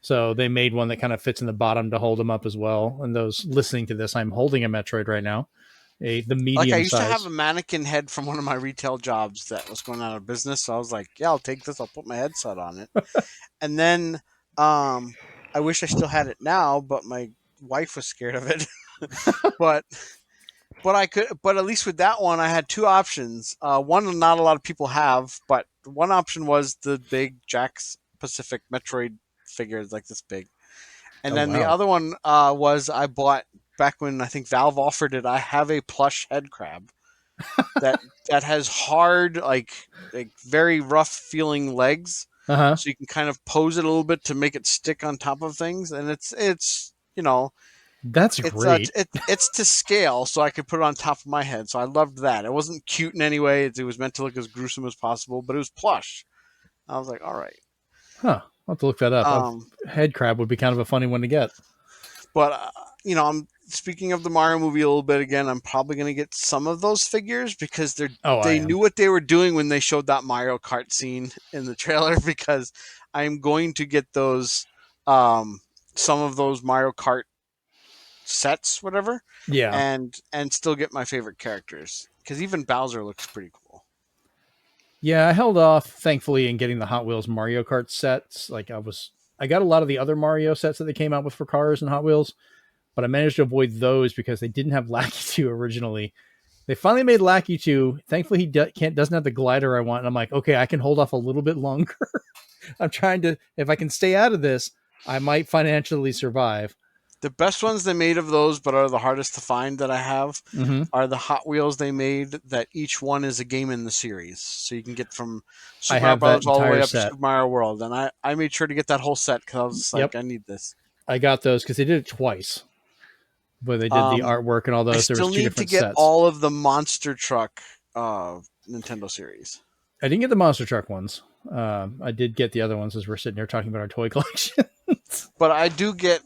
Speaker 1: So they made one that kind of fits in the bottom to hold him up as well. And those listening to this, I'm holding a Metroid right now. The medium
Speaker 2: Like I used
Speaker 1: size.
Speaker 2: to have a mannequin head from one of my retail jobs that was going out of business. So I was like, yeah, I'll take this. I'll put my headset on it. And then I wish I still had it now, but my wife was scared of it. but at least with that one, I had two options. One not a lot of people have, but one option was the big Jack's Pacific Metroid figures like this big. And then the other one was I bought back when I think Valve offered it. I have a plush head crab that has hard, like very rough feeling legs, so you can kind of pose it a little bit to make it stick on top of things. And it's
Speaker 1: that's great.
Speaker 2: It's to scale, so I could put it on top of my head. So I loved that. It wasn't cute in any way. It was meant to look as gruesome as possible, but it was plush. I was like, all right.
Speaker 1: Huh. I'll have to look that up. Head crab would be kind of a funny one to get.
Speaker 2: But, I'm speaking of the Mario movie a little bit again. I'm probably going to get some of those figures because they knew what they were doing when they showed that Mario Kart scene in the trailer, because I'm going to get those, some of those Mario Kart sets, whatever.
Speaker 1: Yeah.
Speaker 2: And still get my favorite characters, because even Bowser looks pretty cool.
Speaker 1: Yeah, I held off, thankfully, in getting the Hot Wheels Mario Kart sets. Like I got a lot of the other Mario sets that they came out with for cars and Hot Wheels, but I managed to avoid those because they didn't have Lackey 2 originally. They finally made Lackey 2. Thankfully, he doesn't have the glider I want. And I'm like, okay, I can hold off a little bit longer. I'm trying to, if I can stay out of this, I might financially survive.
Speaker 2: The best ones they made of those, but are the hardest to find that I have, are the Hot Wheels they made that each one is a game in the series. So you can get from Super Mario Bros. All the way up to Super Mario World. And I made sure to get that whole set because I was like, I need this.
Speaker 1: I got those because they did it twice. Where they did the artwork and all those.
Speaker 2: I still need to get all of the Monster Truck Nintendo series.
Speaker 1: I didn't get the Monster Truck ones. I did get the other ones as we're sitting here talking about our toy collection.
Speaker 2: But I do get...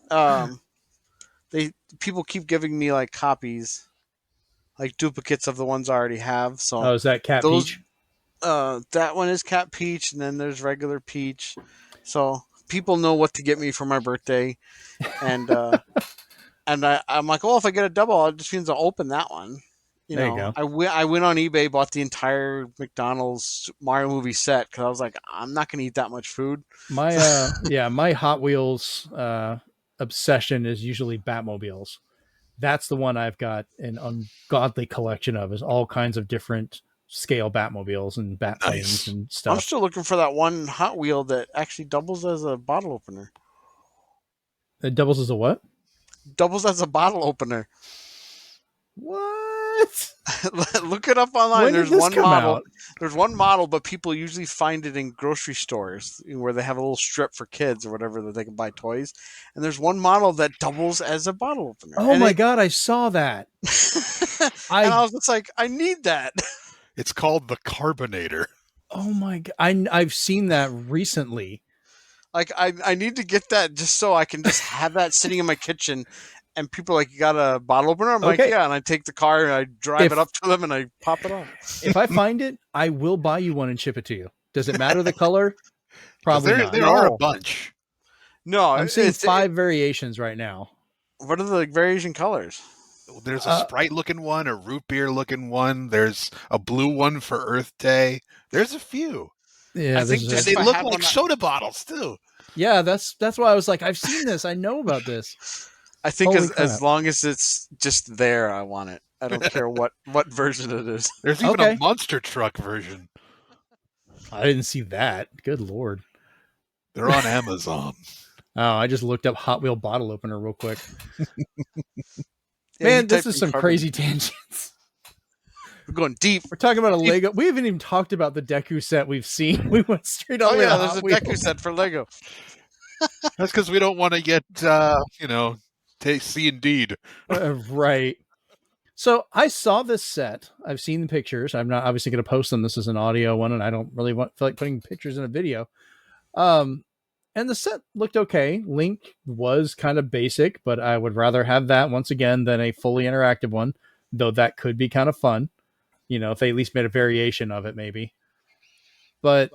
Speaker 2: people keep giving me like copies, like duplicates of the ones I already have. So
Speaker 1: is that Cat Peach?
Speaker 2: That one is Cat Peach, and then there's regular Peach. So people know what to get me for my birthday, and and I'm like, if I get a double, it just means I'll open that one.
Speaker 1: There you go.
Speaker 2: I went on eBay, bought the entire McDonald's Mario movie set because I was like, I'm not going to eat that much food.
Speaker 1: My Hot Wheels obsession is usually Batmobiles. That's the one I've got an ungodly collection of, is all kinds of different scale Batmobiles and Batplanes and stuff.
Speaker 2: I'm still looking for that one Hot Wheel that actually doubles as a bottle opener.
Speaker 1: It doubles as a what?
Speaker 2: Doubles as a bottle opener.
Speaker 1: What?
Speaker 2: Look it up online.
Speaker 1: When
Speaker 2: There's
Speaker 1: did this
Speaker 2: one
Speaker 1: come
Speaker 2: model.
Speaker 1: out?
Speaker 2: There's one model, but people usually find it in grocery stores where they have a little strip for kids or whatever that they can buy toys. And there's one model that doubles as a bottle opener.
Speaker 1: Oh my God, I saw that.
Speaker 2: And I was just like, I need that.
Speaker 3: It's called the Carbonator.
Speaker 1: Oh my God. I've seen that recently.
Speaker 2: Like, I need to get that just so I can just have that sitting in my kitchen. And people are like, you got a bottle opener? I'm like, yeah. And I take the car and I drive it up to them and I pop it on.
Speaker 1: If I find it, I will buy you one and ship it to you. Does it matter the color? Probably not.
Speaker 3: There are a bunch.
Speaker 2: No,
Speaker 1: I'm seeing 5 variations right now.
Speaker 2: What are the variation colors?
Speaker 3: There's a Sprite looking one, a root beer looking one. There's a blue one for Earth Day. There's a few.
Speaker 1: Yeah,
Speaker 3: they look like soda bottles too.
Speaker 1: Yeah, that's why I was like, I've seen this. I know about this.
Speaker 2: I think as long as it's just there, I want it. I don't care what version it is.
Speaker 3: There's even a monster truck version.
Speaker 1: I didn't see that. Good Lord.
Speaker 3: They're on Amazon.
Speaker 1: Oh, I just looked up Hot Wheel bottle opener real quick.
Speaker 2: Yeah,
Speaker 1: Man, this is some
Speaker 2: carbon.
Speaker 1: crazy tangents.
Speaker 2: We're going deep.
Speaker 1: We're talking about a Lego. We haven't even talked about the Deku set we've seen. We went straight on.
Speaker 2: Oh yeah, there's a Deku set for Lego.
Speaker 3: That's because we don't want to get, see Indeed.
Speaker 1: Right. So I saw this set. I've seen the pictures. I'm not obviously going to post them. This is an audio one, and I don't really feel like putting pictures in a video. And the set looked okay. Link was kind of basic, but I would rather have that once again than a fully interactive one, though that could be kind of fun. If they at least made a variation of it, maybe. But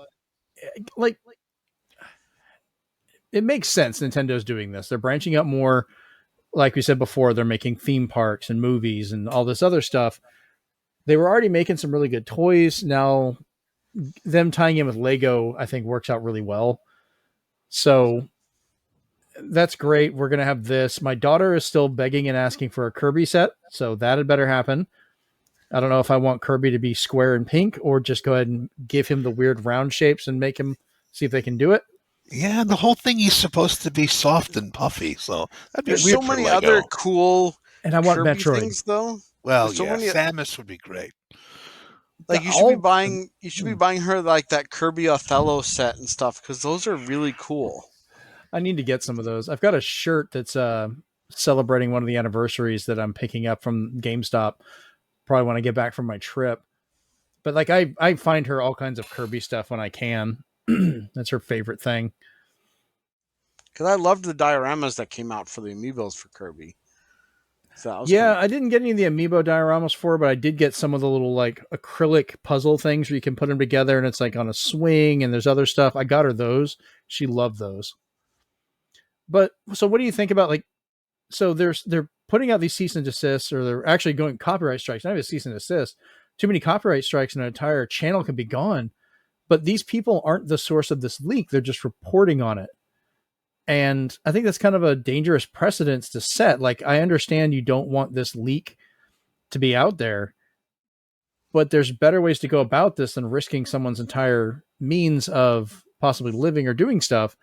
Speaker 1: like, it makes sense. Nintendo's doing this. They're branching out more. Like we said before, they're making theme parks and movies and all this other stuff. They were already making some really good toys. Now, them tying in with Lego, I think, works out really well. So that's great. We're going to have this. My daughter is still begging and asking for a Kirby set, so that had better happen. I don't know if I want Kirby to be square and pink or just go ahead and give him the weird round shapes and make him see if they can do it.
Speaker 3: Yeah, and the whole thing he's supposed to be soft and puffy, so that'd be
Speaker 2: There's
Speaker 3: weird
Speaker 2: so many
Speaker 3: for Lego.
Speaker 2: other cool
Speaker 1: and I want
Speaker 2: Kirby
Speaker 1: Metroid
Speaker 2: things, though.
Speaker 3: Well,
Speaker 2: so
Speaker 3: yeah, Samus would be great.
Speaker 2: Like you should be buying her like that Kirby Othello set and stuff because those are really cool.
Speaker 1: I need to get some of those. I've got a shirt that's celebrating one of the anniversaries that I'm picking up from GameStop. Probably when I get back from my trip. But like I find her all kinds of Kirby stuff when I can. That's her favorite thing.
Speaker 2: Because I loved the dioramas that came out for the amiibos for Kirby. So
Speaker 1: yeah, I didn't get any of the amiibo dioramas for her, but I did get some of the little like acrylic puzzle things where you can put them together and it's like on a swing and there's other stuff. I got her those. She loved those. But so what do you think about like, so they're putting out these cease and desists, or they're actually going copyright strikes, not even a cease and desist. Too many copyright strikes and an entire channel can be gone. But these people aren't the source of this leak. They're just reporting on it. And I think that's kind of a dangerous precedence to set. Like, I understand you don't want this leak to be out there, but there's better ways to go about this than risking someone's entire means of possibly living or doing stuff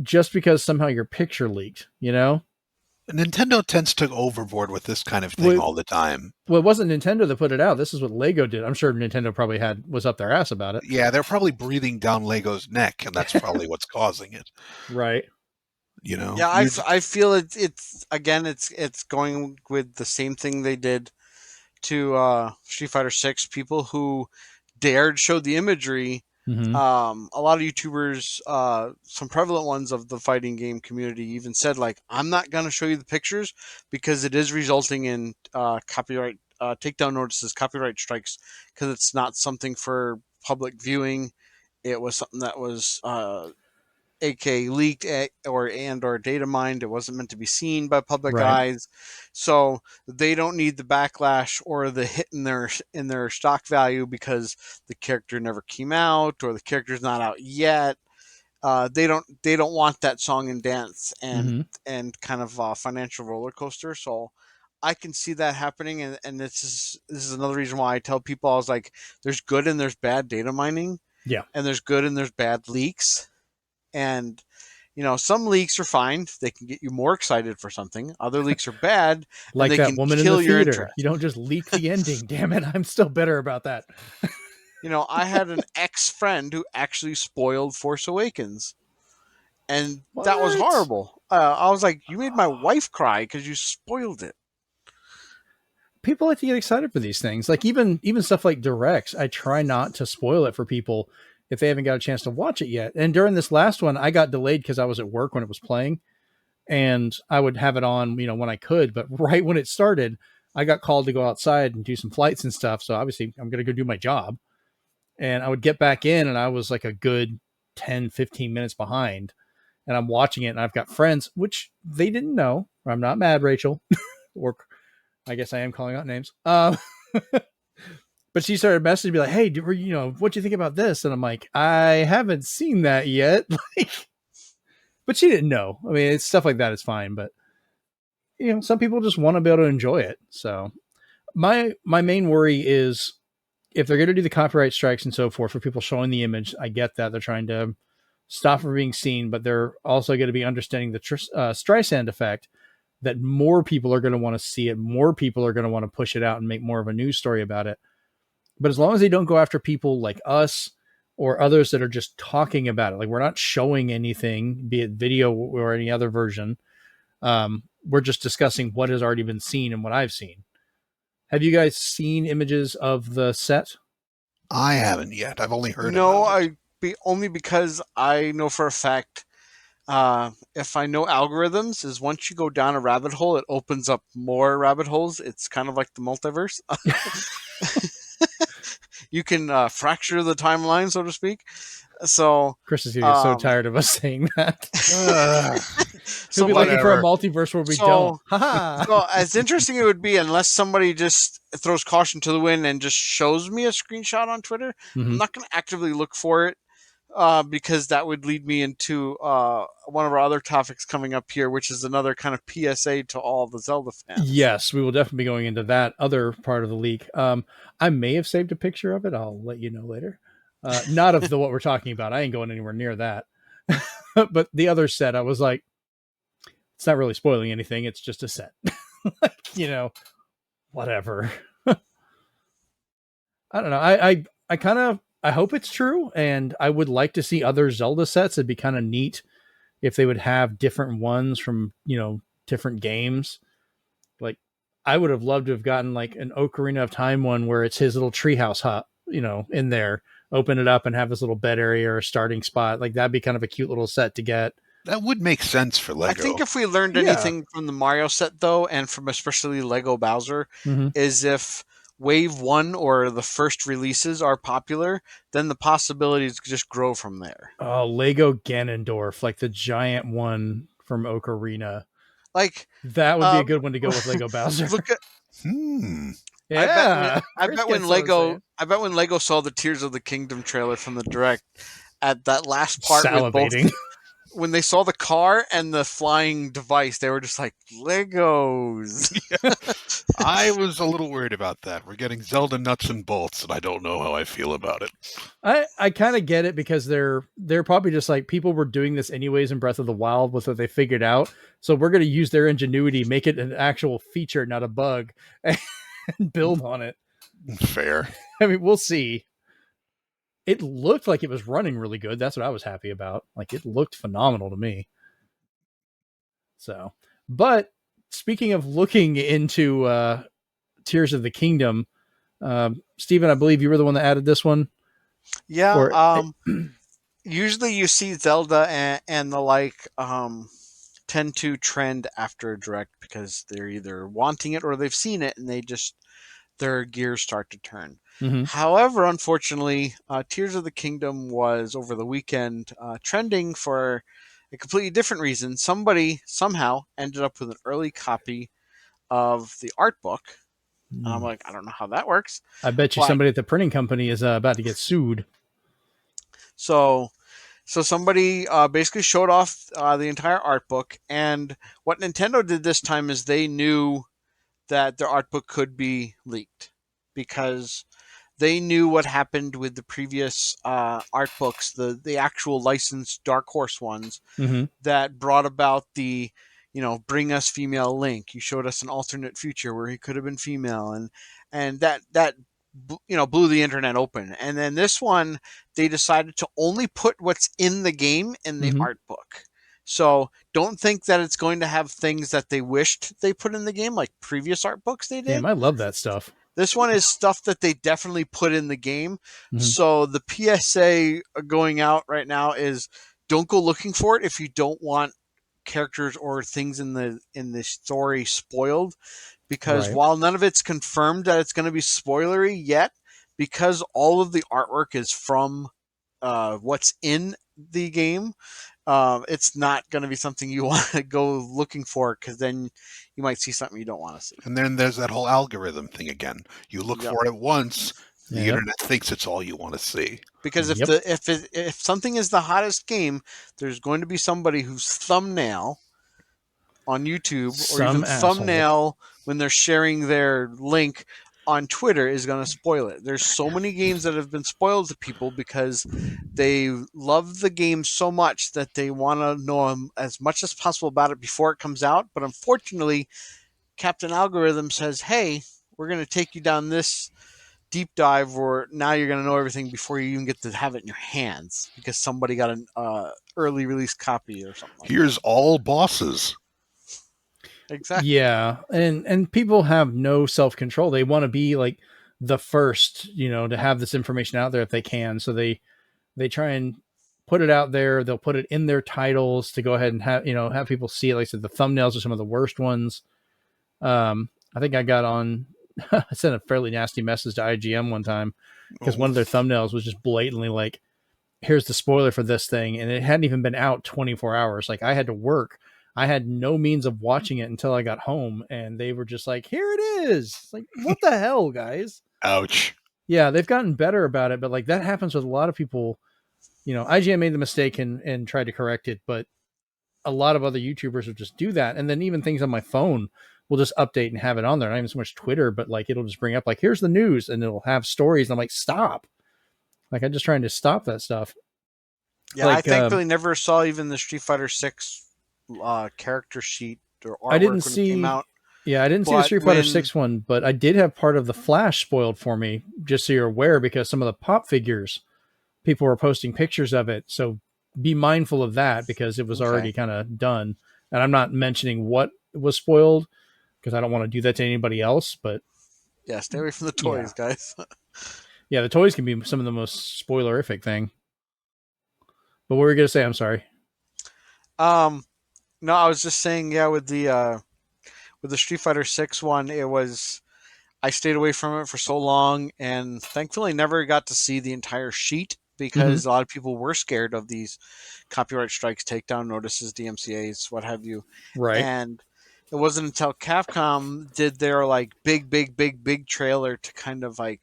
Speaker 1: just because somehow your picture leaked,
Speaker 3: Nintendo tends to go overboard with this kind of thing all the time.
Speaker 1: Well, it wasn't Nintendo that put it out. This is what Lego did. I'm sure Nintendo probably was up their ass about it.
Speaker 3: Yeah, they're probably breathing down Lego's neck, and that's probably what's causing it.
Speaker 1: Right.
Speaker 2: Yeah, I feel it's going with the same thing they did to Street Fighter 6. People who dared show the imagery.
Speaker 1: Mm-hmm.
Speaker 2: A lot of YouTubers, some prevalent ones of the fighting game community, even said like, "I'm not going to show you the pictures because it is resulting in copyright takedown notices, copyright strikes, because it's not something for public viewing. It was something that was aka leaked or data mined. It wasn't meant to be seen by public eyes, so they don't need the backlash or the hit in their stock value because the character never came out or the character's not out yet. They don't want that song and dance and kind of financial roller coaster. So I can see that happening, and this is another reason why I tell people, I was like, there's good and there's bad data mining.
Speaker 1: Yeah,
Speaker 2: and there's good and there's bad leaks. And, some leaks are fine. They can get you more excited for something. Other leaks are bad.
Speaker 1: Like
Speaker 2: they
Speaker 1: that
Speaker 2: can
Speaker 1: woman in
Speaker 2: kill
Speaker 1: the
Speaker 2: your
Speaker 1: theater.
Speaker 2: interest.
Speaker 1: You don't just leak the ending. Damn it. I'm still bitter about that.
Speaker 2: I had an ex-friend who actually spoiled Force Awakens. And that was horrible. I was like, you made my wife cry because you spoiled it.
Speaker 1: People like to get excited for these things. Like even stuff like directs, I try not to spoil it for people if they haven't got a chance to watch it yet. And during this last one, I got delayed because I was at work when it was playing, and I would have it on, when I could. But right when it started, I got called to go outside and do some flights and stuff. So obviously I'm going to go do my job, and I would get back in and I was like a good 10, 15 minutes behind, and I'm watching it and I've got friends, which they didn't know. I'm not mad, Rachel, or I guess I am calling out names. But she started messaging me like, "Hey, what do you think about this?" And I'm like, "I haven't seen that yet." But she didn't know. I mean, it's stuff like that is fine, but some people just want to be able to enjoy it. So my main worry is if they're going to do the copyright strikes and so forth for people showing the image. I get that they're trying to stop from being seen, but they're also going to be understanding the Streisand effect, that more people are going to want to see it. More people are going to want to push it out and make more of a news story about it. But as long as they don't go after people like us or others that are just talking about it, like we're not showing anything, be it video or any other version. We're just discussing what has already been seen and what I've seen. Have you guys seen images of the set?
Speaker 3: I haven't yet. I've only heard
Speaker 2: No,
Speaker 3: about it.
Speaker 2: only because I know for a fact, if I know algorithms, is once you go down a rabbit hole, it opens up more rabbit holes. It's kind of like the multiverse. You can fracture the timeline, so to speak. So
Speaker 1: Chris is going to get so tired of us saying that.
Speaker 2: So
Speaker 1: He'll be looking for a multiverse where we don't.
Speaker 2: So as interesting it would be, unless somebody just throws caution to the wind and just shows me a screenshot on Twitter, I'm not going to actively look for it, because that would lead me into one of our other topics coming up here, which is another kind of PSA to all the Zelda fans.
Speaker 1: Yes, we will definitely be going into that other part of the leak. I may have saved a picture of it. I'll let you know later. Not of what we're talking about. I ain't going anywhere near that. But the other set, I was like, it's not really spoiling anything. It's just a set. Whatever. I don't know. I hope it's true, and I would like to see other Zelda sets. It'd be kind of neat if they would have different ones from, different games. Like, I would have loved to have gotten like an Ocarina of Time one where it's his little treehouse hut, in there. Open it up and have this little bed area or a starting spot. Like, that'd be kind of a cute little set to get.
Speaker 3: That would make sense for Lego.
Speaker 2: I think if we learned anything from the Mario set, though, and from especially Lego Bowser, is if Wave 1 or the first releases are popular, then the possibilities just grow from there.
Speaker 1: Oh, Lego Ganondorf, like the giant one from Ocarina.
Speaker 2: Like,
Speaker 1: that would be a good one to go with Lego Bowser.
Speaker 2: Look at,
Speaker 1: yeah.
Speaker 2: I bet when Lego saw the Tears of the Kingdom trailer from the Direct, at that last part
Speaker 1: salivating.
Speaker 2: with both, when they saw the car and the flying device, they were just like, Legos.
Speaker 3: I was a little worried about that. We're getting Zelda nuts and bolts, and I don't know how I feel about it.
Speaker 1: I kind of get it, because they're probably just like, people were doing this anyways in Breath of the Wild with what they figured out. So we're going to use their ingenuity, make it an actual feature, not a bug, and build on it.
Speaker 3: Fair.
Speaker 1: I mean, we'll see. It looked like it was running really good. That's what I was happy about. Like, it looked phenomenal to me. So, but speaking of looking into Tears of the Kingdom, Steven, I believe you were the one that added this one.
Speaker 2: Yeah. Usually you see Zelda and the like tend to trend after a Direct because they're either wanting it or they've seen it and their gears start to turn. However, unfortunately, Tears of the Kingdom was over the weekend trending for a completely different reason. Somebody somehow ended up with an early copy of the art book. And I'm like, I don't know how that works.
Speaker 1: I bet you somebody at the printing company is about to get sued.
Speaker 2: So somebody basically showed off the entire art book. And what Nintendo did this time is they knew that their art book could be leaked, because they knew what happened with the previous art books, the actual licensed Dark Horse ones, that brought about the, bring us female Link. You showed us an alternate future where he could have been female, and that blew the internet open. And then this one, they decided to only put what's in the game in the art book. So don't think that it's going to have things that they wished they put in the game, like previous art books they did.
Speaker 1: Damn, I love that stuff.
Speaker 2: This one is stuff that they definitely put in the game. So the PSA going out right now is, don't go looking for it if you don't want characters or things in the story spoiled, because while none of it's confirmed that it's going to be spoilery yet, because all of the artwork is from what's in the game, it's not going to be something you want to go looking for, because then you might see something you don't want to see.
Speaker 3: And then there's that whole algorithm thing again. You look for it once, the internet thinks it's all you want to see.
Speaker 2: Because if something is the hottest game, there's going to be somebody whose thumbnail on YouTube or even thumbnail when they're sharing their link on Twitter is going to spoil it. There's so many games that have been spoiled to people because they love the game so much that they want to know as much as possible about it before it comes out. But unfortunately, Captain Algorithm says, "Hey, we're going to take you down this deep dive where now you're going to know everything before you even get to have it in your hands because somebody got an early release copy or something like
Speaker 3: Here's
Speaker 2: that."
Speaker 3: all bosses.
Speaker 2: Exactly.
Speaker 1: Yeah, and people have no self-control. They want to be like the first, to have this information out there if they can. So they try and put it out there. They'll put it in their titles to go ahead and have people see it. Like I said, the thumbnails are some of the worst ones. I think I got on. I sent a fairly nasty message to IGM one time because one of their thumbnails was just blatantly like, "Here's the spoiler for this thing," and it hadn't even been out 24 hours. Like I had to work. I had no means of watching it until I got home, and they were just like, "Here it is." It's like, what the hell, guys?
Speaker 3: Ouch.
Speaker 1: Yeah, they've gotten better about it, but like that happens with a lot of people. IGN made the mistake and tried to correct it, but a lot of other YouTubers will just do that. And then even things on my phone will just update and have it on there. Not even so much Twitter, but like it'll just bring up like, here's the news, and it'll have stories. And I'm like, stop. Like I'm just trying to stop that stuff.
Speaker 2: Yeah, I
Speaker 1: Like
Speaker 2: thankfully never saw even the Street Fighter 6 character sheet or
Speaker 1: I didn't
Speaker 2: artwork when it came
Speaker 1: see
Speaker 2: out.
Speaker 1: yeah, I didn't see the
Speaker 2: But
Speaker 1: Street Fighter
Speaker 2: when
Speaker 1: 6 one, but I did have part of the Flash spoiled for me, just so you're aware, because some of the pop figures, people were posting pictures of it. So be mindful of that because it was already
Speaker 2: okay,
Speaker 1: kind of done. And I'm not mentioning what was spoiled because I don't want to do that to anybody else. But
Speaker 2: yeah, stay away from the
Speaker 1: yeah,
Speaker 2: toys, guys.
Speaker 1: yeah, the toys can be some of the most spoilerific thing. But what were you gonna say? I'm sorry.
Speaker 2: um, no, I was just saying, yeah, with the Street Fighter 6 one, it was I stayed away from it for so long, and thankfully never got to see the entire sheet
Speaker 1: Mm-hmm.
Speaker 2: because a lot of people were scared of these copyright strikes, takedown notices, DMCA's, what have you.
Speaker 1: Right.
Speaker 2: And it wasn't until Capcom did their like big trailer to kind of like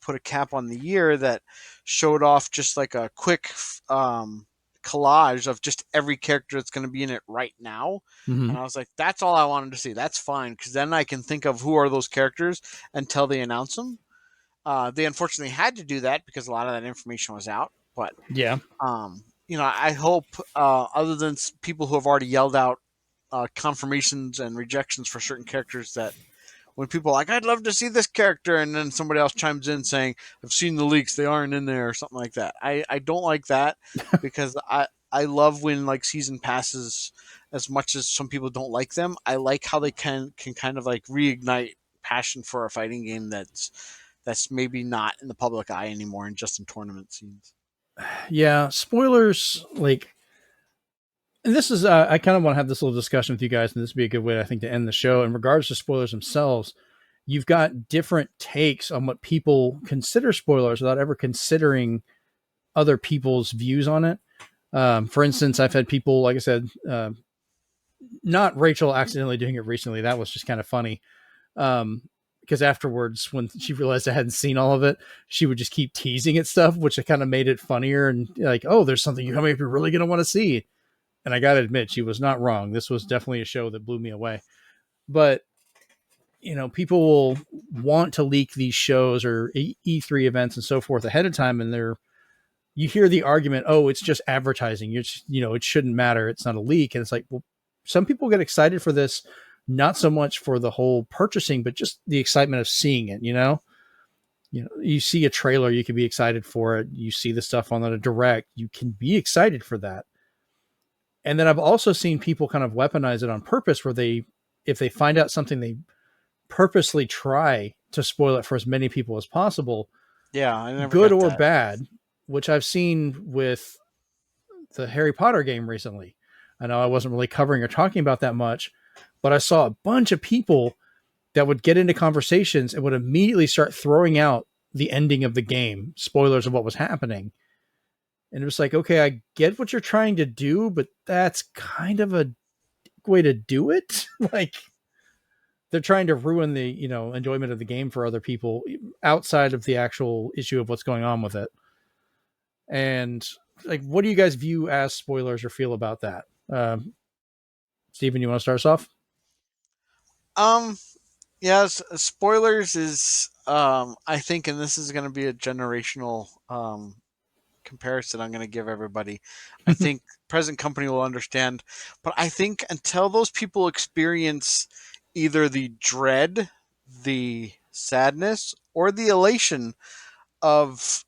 Speaker 2: put a cap on the year that showed off just like a quick collage of just every character that's going to be in it right now.
Speaker 1: Mm-hmm.
Speaker 2: And I was like, that's all I wanted to see. That's fine because then I can think of who are those characters until they announce them. They unfortunately had to do that because a lot of that information was out. But
Speaker 1: Yeah.
Speaker 2: I hope other than people who have already yelled out confirmations and rejections for certain characters, that when people are like, I'd love to see this character, and then somebody else chimes in saying, I've seen the leaks, they aren't in there, or something like that. I don't like that because I love when like season passes, as much as some people don't like them. I like how they can kind of like reignite passion for a fighting game that's maybe not in the public eye anymore and just in tournament scenes.
Speaker 1: Yeah. Spoilers, like, and this is, I kind of want to have this little discussion with you guys, and this would be a good way, I think, to end the show. In regards to spoilers themselves, you've got different takes on what people consider spoilers without ever considering other people's views on it. For instance, I've had people, like I said, not Rachel accidentally doing it recently. That was just kind of funny. Because afterwards, when she realized I hadn't seen all of it, she would just keep teasing at stuff, which kind of made it funnier. And like, oh, there's something you're coming up, you're really going to want to see. And I got to admit, she was not wrong. This was definitely a show that blew me away. But people will want to leak these shows or E3 events and so forth ahead of time, and you hear the argument, oh, it's just advertising. It shouldn't matter. It's not a leak. And it's like, well, some people get excited for this, not so much for the whole purchasing, but just the excitement of seeing it. You see a trailer, you can be excited for it. You see the stuff on the direct, you can be excited for that. And then I've also seen people kind of weaponize it on purpose, where if they find out something, they purposely try to spoil it for as many people as possible,
Speaker 2: Yeah, I never
Speaker 1: good
Speaker 2: got
Speaker 1: or
Speaker 2: that.
Speaker 1: bad, which I've seen with the Harry Potter game recently. I know I wasn't really covering or talking about that much, but I saw a bunch of people that would get into conversations and would immediately start throwing out the ending of the game, spoilers of what was happening. And it was like, okay, I get what you're trying to do, but that's kind of a way to do it. Like they're trying to ruin the, enjoyment of the game for other people outside of the actual issue of what's going on with it. And like, what do you guys view as spoilers or feel about that? Steven, you want to start us off?
Speaker 2: Um, Yes, spoilers is I think, and this is going to be a generational comparison I'm going to give everybody. I think present company will understand, but I think until those people experience either the dread, the sadness, or the elation of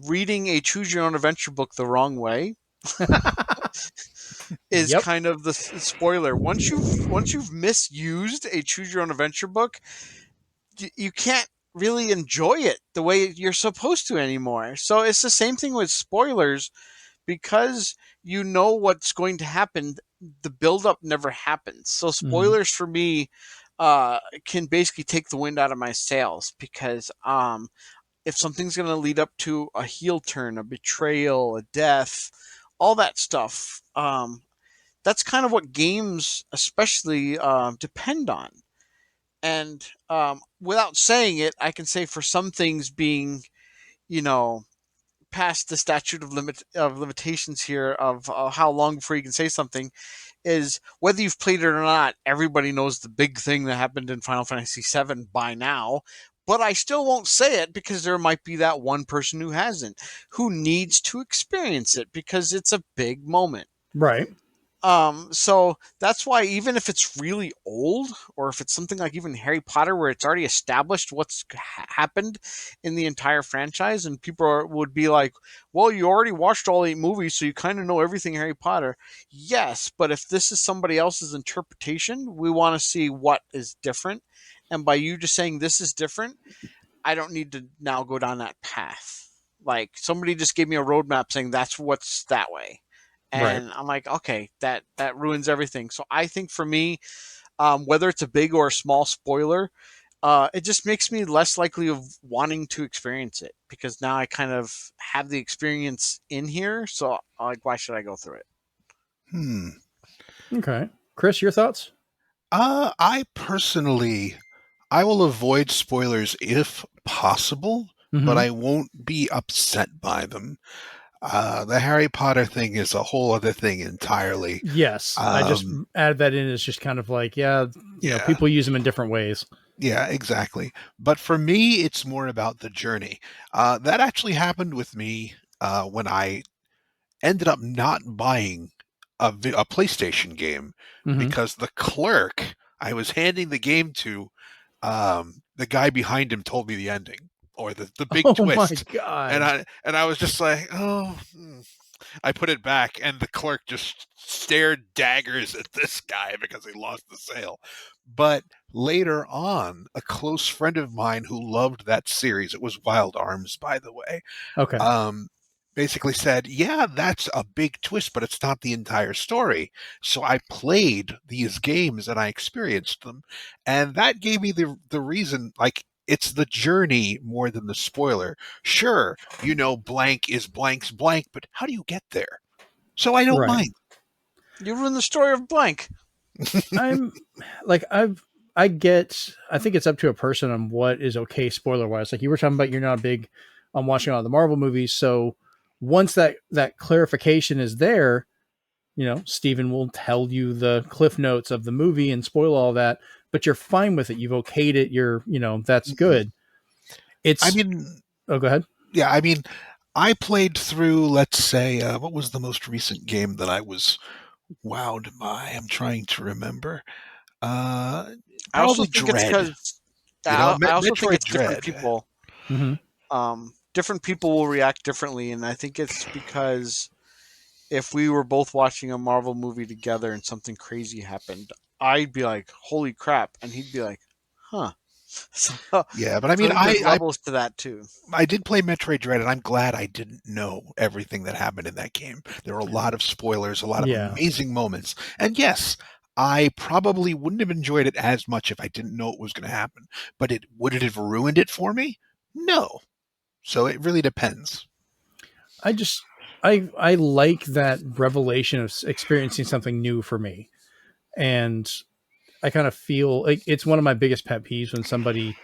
Speaker 2: reading a choose your own adventure book the wrong way, is
Speaker 1: Yep.
Speaker 2: kind of the spoiler. Once you've misused a choose your own adventure book, you can't really enjoy it the way you're supposed to anymore. So it's the same thing with spoilers, because you know what's going to happen. The buildup never happens. So
Speaker 1: Mhm.
Speaker 2: spoilers for me can basically take the wind out of my sails, because if something's going to lead up to a heel turn, a betrayal, a death, all that stuff, that's kind of what games especially depend on. And without saying it, I can say for some things being, you know, past the statute of limitations here of how long before you can say something, is whether you've played it or not. Everybody knows the big thing that happened in Final Fantasy VII by now, but I still won't say it because there might be that one person who hasn't, who needs to experience it because it's a big moment.
Speaker 1: Right.
Speaker 2: So that's why, even if it's really old, or if it's something like even Harry Potter, where it's already established what's happened in the entire franchise, and people would be like, "Well, you already watched all 8 movies, so you kind of know everything Harry Potter." Yes, but if this is somebody else's interpretation, we want to see what is different. And by you just saying this is different, I don't need to now go down that path. Like, somebody just gave me a roadmap saying that's what's that way,
Speaker 1: Right.
Speaker 2: and I'm like, okay, that ruins everything. So I think for me, whether it's a big or a small spoiler, it just makes me less likely of wanting to experience it, because now I kind of have the experience in here. So like, why should I go through it?
Speaker 3: Hmm.
Speaker 1: Okay. Chris, your thoughts?
Speaker 3: I personally, I will avoid spoilers if possible, but
Speaker 1: Mm-hmm.
Speaker 3: I won't be upset by them. The Harry Potter thing is a whole other thing entirely.
Speaker 1: Yes. I just
Speaker 3: Um,
Speaker 1: added that in as just kind of like, yeah,
Speaker 3: yeah,
Speaker 1: people use them in different ways.
Speaker 3: yeah, exactly. But for me, it's more about the journey. That actually happened with me when I ended up not buying a PlayStation game
Speaker 1: Mm-hmm.
Speaker 3: because the clerk I was handing the game to, the guy behind him told me the ending or the big
Speaker 1: Oh my
Speaker 3: twist, and
Speaker 1: God.
Speaker 3: I was just like, oh. I put it back, and the clerk just stared daggers at this guy because he lost the sale. But later on, a close friend of mine who loved that series, it was Wild Arms, by the way,
Speaker 1: Okay.
Speaker 3: um, basically said, "Yeah, that's a big twist, but it's not the entire story." So I played these games and I experienced them, and that gave me the reason. Like, it's the journey more than the spoiler. Sure, blank is blank's blank, but how do you get there? So I don't
Speaker 1: Right.
Speaker 3: mind.
Speaker 2: You ruined the story of blank.
Speaker 1: I'm like, I think it's up to a person on what is okay spoiler wise. Like you were talking about, you're not big on watching all the Marvel movies. So once that clarification is there, Steven will tell you the cliff notes of the movie and spoil all that, but you're fine with it. You've okayed it. That's
Speaker 3: Mhm.
Speaker 1: good.
Speaker 3: I
Speaker 1: It's,
Speaker 3: mean,
Speaker 1: oh, go ahead.
Speaker 3: yeah, I mean, I played through, let's say, what was the most recent game that I was wowed by? I'm trying to remember. Uh,
Speaker 2: I also
Speaker 3: Probably
Speaker 2: think it's
Speaker 3: Dread.
Speaker 2: because I also think
Speaker 3: Metroid
Speaker 2: it's different
Speaker 3: Dread.
Speaker 2: people.
Speaker 1: Mm-hmm.
Speaker 2: Different people will react differently, and I think it's because if we were both watching a Marvel movie together and something crazy happened, I'd be like, "Holy crap!" and he'd be like, "Huh." So,
Speaker 3: Yeah, but I
Speaker 2: so I
Speaker 3: mean,
Speaker 2: think there's levels to that too.
Speaker 3: I did play Metroid Dread, and I'm glad I didn't know everything that happened in that game. There were a lot of spoilers, a lot of
Speaker 1: Yeah.
Speaker 3: amazing moments, and yes, I probably wouldn't have enjoyed it as much if I didn't know it was going to happen. But would it have ruined it for me? No. So it really depends.
Speaker 1: I just, I like that revelation of experiencing something new for me. And I kind of feel like it's one of my biggest pet peeves when somebody,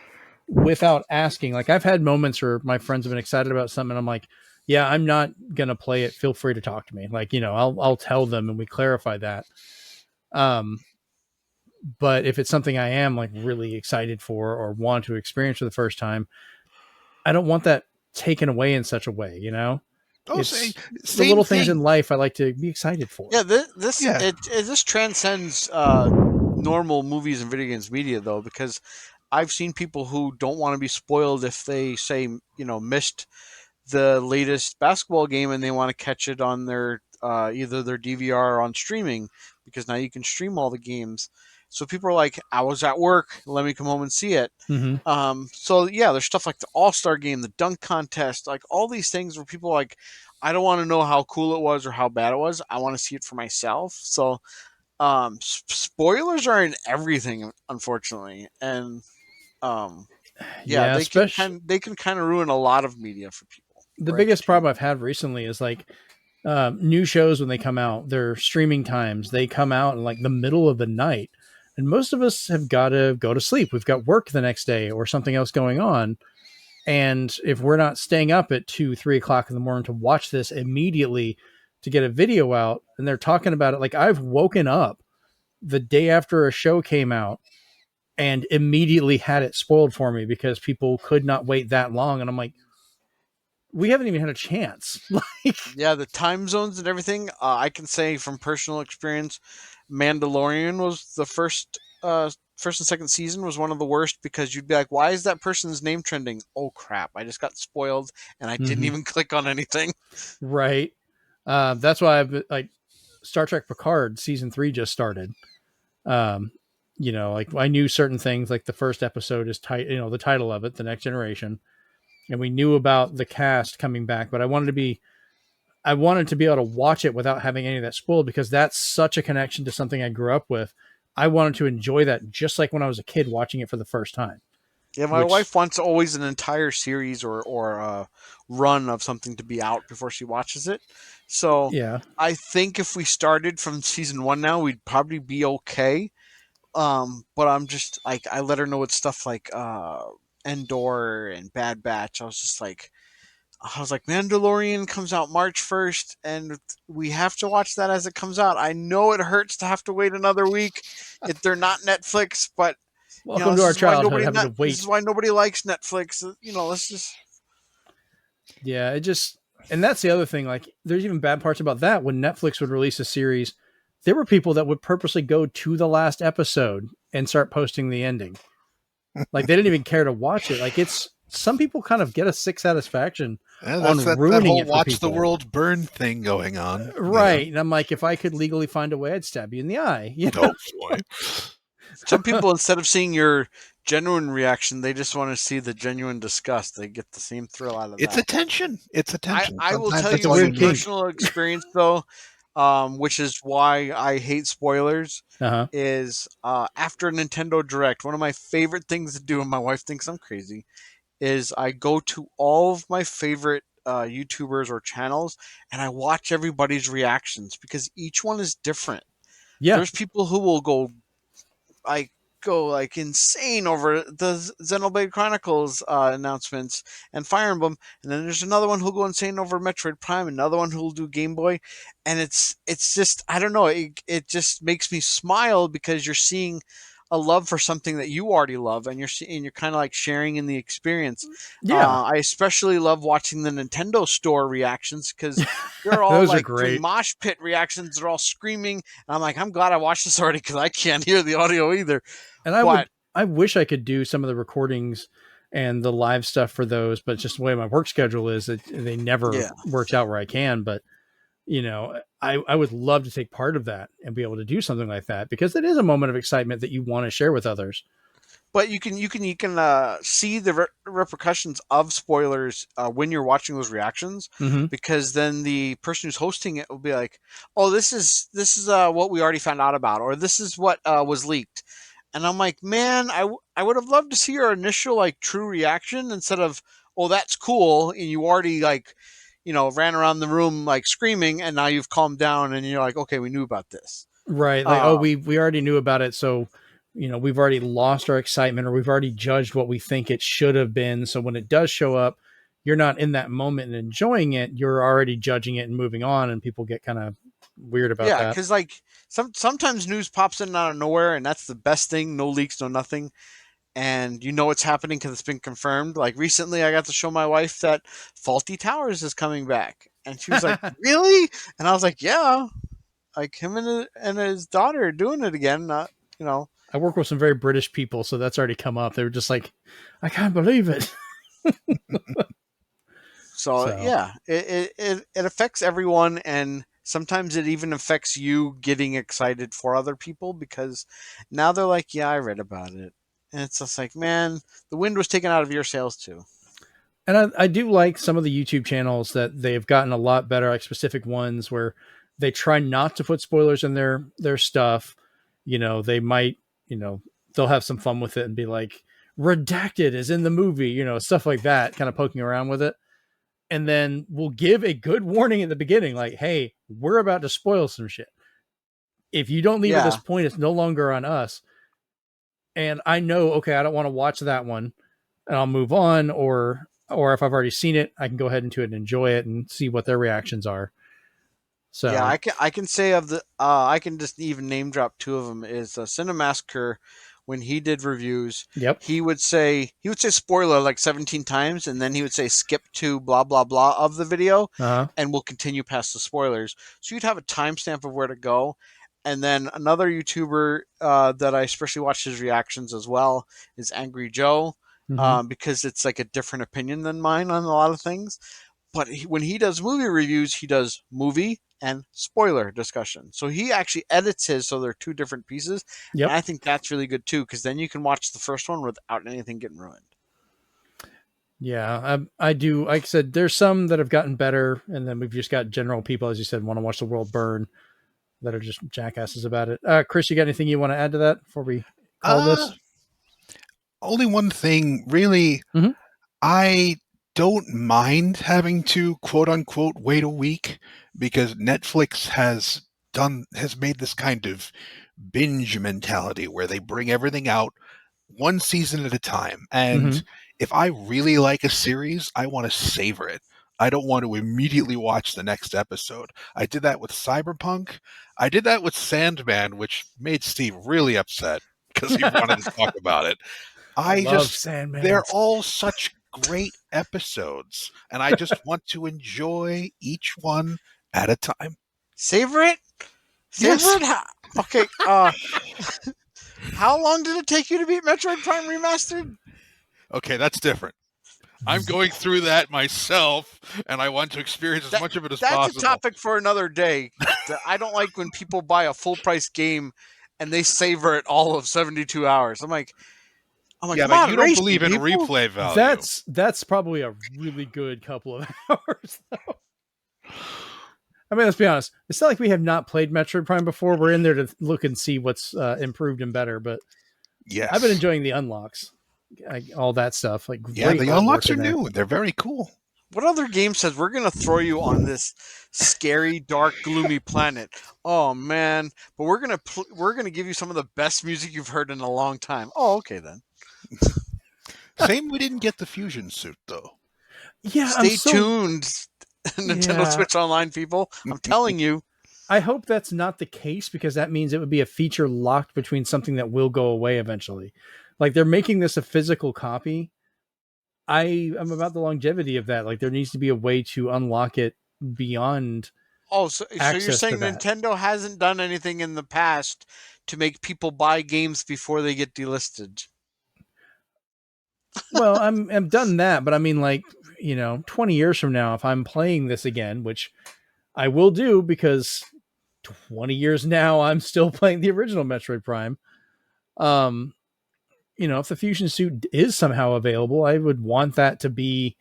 Speaker 1: without asking, like I've had moments where my friends have been excited about something and I'm like, yeah, I'm not going to play it. Feel free to talk to me. Like, I'll tell them and we clarify that. Um, But if it's something I am like really excited for or want to experience for the first time, I don't want that taken away in such a way, you know?
Speaker 3: Oh,
Speaker 1: It's the
Speaker 3: same
Speaker 1: little things
Speaker 3: thing.
Speaker 1: in life I like to be excited for.
Speaker 2: Yeah,
Speaker 3: Yeah.
Speaker 2: this transcends normal movies and video games media though, because I've seen people who don't want to be spoiled if they say missed the latest basketball game and they want to catch it on their either their DVR or on streaming, because now you can stream all the games. So people are like, I was at work, let me come home and see it.
Speaker 1: Mm-hmm.
Speaker 2: So yeah, there's stuff like the All-Star game, the dunk contest, like all these things where people are like, I don't want to know how cool it was or how bad it was. I want to see it for myself. So spoilers are in everything, unfortunately, and yeah,
Speaker 1: Yeah, especially
Speaker 2: they can kind of ruin a lot of media for people
Speaker 1: the
Speaker 2: or
Speaker 1: biggest problem
Speaker 2: entertainment.
Speaker 1: I've had recently is like new shows when they come out, their streaming times, they come out in like the middle of the night. And most of us have got to go to sleep. We've got work the next day or something else going on. And if we're not staying up at 2, 3 o'clock in the morning to watch this immediately to get a video out, and they're talking about it, like I've woken up the day after a show came out and immediately had it spoiled for me because people could not wait that long. And I'm like, we haven't even had a chance. Like,
Speaker 2: Yeah, the time zones and everything. I can say from personal experience, Mandalorian was the first and second season was one of the worst, because you'd be like, why is that person's name trending? Oh crap! I just got spoiled and I didn't
Speaker 1: mm-hmm.
Speaker 2: even click on anything.
Speaker 1: Right. That's why I've like Star Trek Picard season 3 just started. Um, like I knew certain things, like the first episode is the title of it, The Next Generation, and we knew about the cast coming back, but I wanted to be able to watch it without having any of that spoiled, because that's such a connection to something I grew up with. I wanted to enjoy that just like when I was a kid watching it for the first time.
Speaker 2: Yeah, my
Speaker 1: Which,
Speaker 2: wife wants always an entire series or run of something to be out before she watches it. So
Speaker 1: yeah,
Speaker 2: I think if we started from season one now, we'd probably be okay. But I'm just like, I let her know it's stuff like Endor and Bad Batch. I was like, Mandalorian comes out March 1st, and we have to watch that as it comes out. I know it hurts to have to wait another week if they're not Netflix, but
Speaker 1: welcome to our childhood, having to
Speaker 2: this is
Speaker 1: wait.
Speaker 2: why nobody likes Netflix. Let's just
Speaker 1: Yeah, and that's the other thing. Like, there's even bad parts about that. When Netflix would release a series, there were people that would purposely go to the last episode and start posting the ending. Like, they didn't even care to watch it. Like, it's some people kind of get a sick satisfaction
Speaker 3: Yeah, that's
Speaker 1: on
Speaker 3: that
Speaker 1: ruining
Speaker 3: whole
Speaker 1: it for
Speaker 3: watch the
Speaker 1: people.
Speaker 3: world burn thing going on.
Speaker 1: Right. And I'm like, if I could legally find a way, I'd stab you in the eye. You know?
Speaker 3: Oh boy.
Speaker 2: some people, instead of seeing your genuine reaction, they just want to see the genuine disgust. They get the same thrill out of
Speaker 3: It's
Speaker 2: that.
Speaker 3: attention. It's attention.
Speaker 2: I will
Speaker 3: Sometimes
Speaker 2: tell
Speaker 3: that's
Speaker 2: you
Speaker 1: a
Speaker 3: all
Speaker 2: from
Speaker 3: you
Speaker 1: weird
Speaker 3: need.
Speaker 1: kink.
Speaker 2: personal experience though, which is why I hate spoilers.
Speaker 1: Uh-huh.
Speaker 2: Is after Nintendo Direct, one of my favorite things to do, and my wife thinks I'm crazy, is I go to all of my favorite YouTubers or channels and I watch everybody's reactions, because each one is different.
Speaker 1: Yeah.
Speaker 2: There's people who will like go like insane over the Xenoblade Chronicles announcements and Fire Emblem, and then there's another one who'll go insane over Metroid Prime, another one who'll do Game Boy, and it's just, I don't know, it just makes me smile, because you're seeing a love for something that you already love, and you're kind of like sharing in the experience.
Speaker 1: Yeah.
Speaker 2: I especially love watching the Nintendo Store reactions, because they're all
Speaker 1: Those are
Speaker 2: like doing
Speaker 1: great.
Speaker 2: mosh pit reactions. They're all screaming, and I'm like, I'm glad I watched this already, because I can't hear the audio either.
Speaker 1: And
Speaker 2: But
Speaker 1: I wish I could do some of the recordings and the live stuff for those, but just the way my work schedule is, they never
Speaker 2: yeah,
Speaker 1: worked out where I can. But, I would love to take part of that and be able to do something like that, because it is a moment of excitement that you want to share with others.
Speaker 2: but you can see the repercussions of spoilers when you're watching those reactions,
Speaker 1: Mm-hmm.
Speaker 2: because then the person who's hosting it will be like, "Oh, this is what we already found out about," or "This is what was leaked." And I'm like, man, I would have loved to see your initial like true reaction, instead of, "Oh, that's cool," and you already like, ran around the room like screaming, and now you've calmed down and you're like, "Okay, we knew about this."
Speaker 1: Right. Like, oh,
Speaker 2: Uh,
Speaker 1: we already knew about it. So, we've already lost our excitement, or we've already judged what we think it should have been. So when it does show up, you're not in that moment and enjoying it. You're already judging it and moving on, and people get kind of, weird about
Speaker 2: Yeah,
Speaker 1: that.
Speaker 2: because like sometimes news pops in out of nowhere, and that's the best thing. No leaks, no nothing, and you know it's happening because it's been confirmed. Like recently, I got to show my wife that Faulty Towers is coming back, and she was like, "Really?" And I was like, "Yeah." Like him and his daughter are doing it again. Not, you know.
Speaker 1: I work with some very British people, so that's already come up. They were just like, I can't believe it.
Speaker 2: So
Speaker 1: So,
Speaker 2: yeah, it affects everyone, and sometimes it even affects you getting excited for other people because now they're like, "Yeah, I read about it," and it's just like, man, the wind was taken out of your sails too.
Speaker 1: and I do like some of the YouTube channels that they've gotten a lot better, like specific ones where they try not to put spoilers in their stuff. You know, they might, you know, they'll have some fun with it and be like, redacted is in the movie, you know, stuff like that, kind of poking around with it. And then we'll give a good warning at the beginning, like, hey, we're about to spoil some shit. If you don't leave at this
Speaker 2: Yeah,
Speaker 1: point, it's no longer on us. And I know, okay, I don't want to watch that one and I'll move on, or if I've already seen it, I can go ahead into it and enjoy it and see what their reactions are.
Speaker 2: yeah.
Speaker 1: So,
Speaker 2: I can say of the I can just even name drop two of them is Cinemassacre. When he did reviews,
Speaker 1: yep.
Speaker 2: he would say spoiler like 17 times, and then he would say skip to blah blah blah of the video,
Speaker 1: Uh-huh.
Speaker 2: and we'll continue past the spoilers. So you'd have a timestamp of where to go. And then another YouTuber that I especially watch his reactions as well is Angry Joe,
Speaker 1: Mm-hmm.
Speaker 2: because it's like a different opinion than mine on a lot of things. But when he does movie reviews, he does movie and spoiler discussion. So he actually edits his so they're two different pieces. And
Speaker 1: Yep.
Speaker 2: I think that's really good too, because then you can watch the first one without anything getting ruined.
Speaker 1: Yeah, I do. Like I said, there's some that have gotten better, and then we've just got general people, as you said, want to watch the world burn that are just jackasses about it. Chris, you got anything you want to add to that before we call
Speaker 3: Uh,
Speaker 1: this?
Speaker 3: only one thing, really.
Speaker 1: Mhm.
Speaker 3: I don't mind having to quote unquote wait a week because Netflix has made this kind of binge mentality where they bring everything out one season at a time.
Speaker 1: Mhm.
Speaker 3: And if I really like a series, I want to savor it. I don't want to immediately watch the next episode. I did that with Cyberpunk. I did that with Sandman, which made Steve really upset because he wanted to talk about it.
Speaker 1: I
Speaker 3: I
Speaker 1: love
Speaker 3: just,
Speaker 1: Sandman.
Speaker 3: they're all such great episodes, and I just want to enjoy each one at a time.
Speaker 2: Savor it? Savor
Speaker 3: Yes.
Speaker 2: it? Okay, how long did it take you to beat Metroid Prime Remastered?
Speaker 3: Okay, that's different. I'm going through that myself, and I want to experience as
Speaker 2: That
Speaker 3: much of it as
Speaker 2: that's a
Speaker 3: possible.
Speaker 2: topic for another day. I don't like when people buy a full price game and they savor it all of 72 hours. I'm like,
Speaker 3: Yeah, but you don't
Speaker 2: moderation,
Speaker 3: believe in
Speaker 2: people.
Speaker 3: replay value.
Speaker 1: That's probably a really good couple of hours. I mean, let's be honest. It's not like we have not played Metroid Prime before. We're in there to look and see what's improved and better. But I've been
Speaker 3: Yes.
Speaker 1: enjoying the unlocks, all that stuff. Like
Speaker 3: Yeah,
Speaker 1: great
Speaker 3: the
Speaker 1: artwork
Speaker 3: unlocks are
Speaker 1: in there.
Speaker 3: new. They're very cool.
Speaker 2: What other game says we're gonna throw you on this scary, dark, gloomy planet? Oh man! But we're gonna give you some of the best music you've heard in a long time. Oh, okay then.
Speaker 3: Same, we didn't get the fusion suit, though.
Speaker 1: Yeah, I'm
Speaker 2: Stay
Speaker 1: so
Speaker 2: tuned, Nintendo
Speaker 1: yeah.
Speaker 2: Switch Online people. I'm telling you.
Speaker 1: I hope that's not the case because that means it would be a feature locked between something that will go away eventually. Like they're making this a physical copy. I am about the longevity of that. Like there needs to be a way to unlock it beyond
Speaker 2: Oh, so you're
Speaker 1: access to
Speaker 2: saying
Speaker 1: that.
Speaker 2: Nintendo hasn't done anything in the past to make people buy games before they get delisted?
Speaker 1: Well, I'm done that, but I mean like, 20 years from now if I'm playing this again, which I will do because 20 years now I'm still playing the original Metroid Prime. Um, if the fusion suit is somehow available, I would want that to be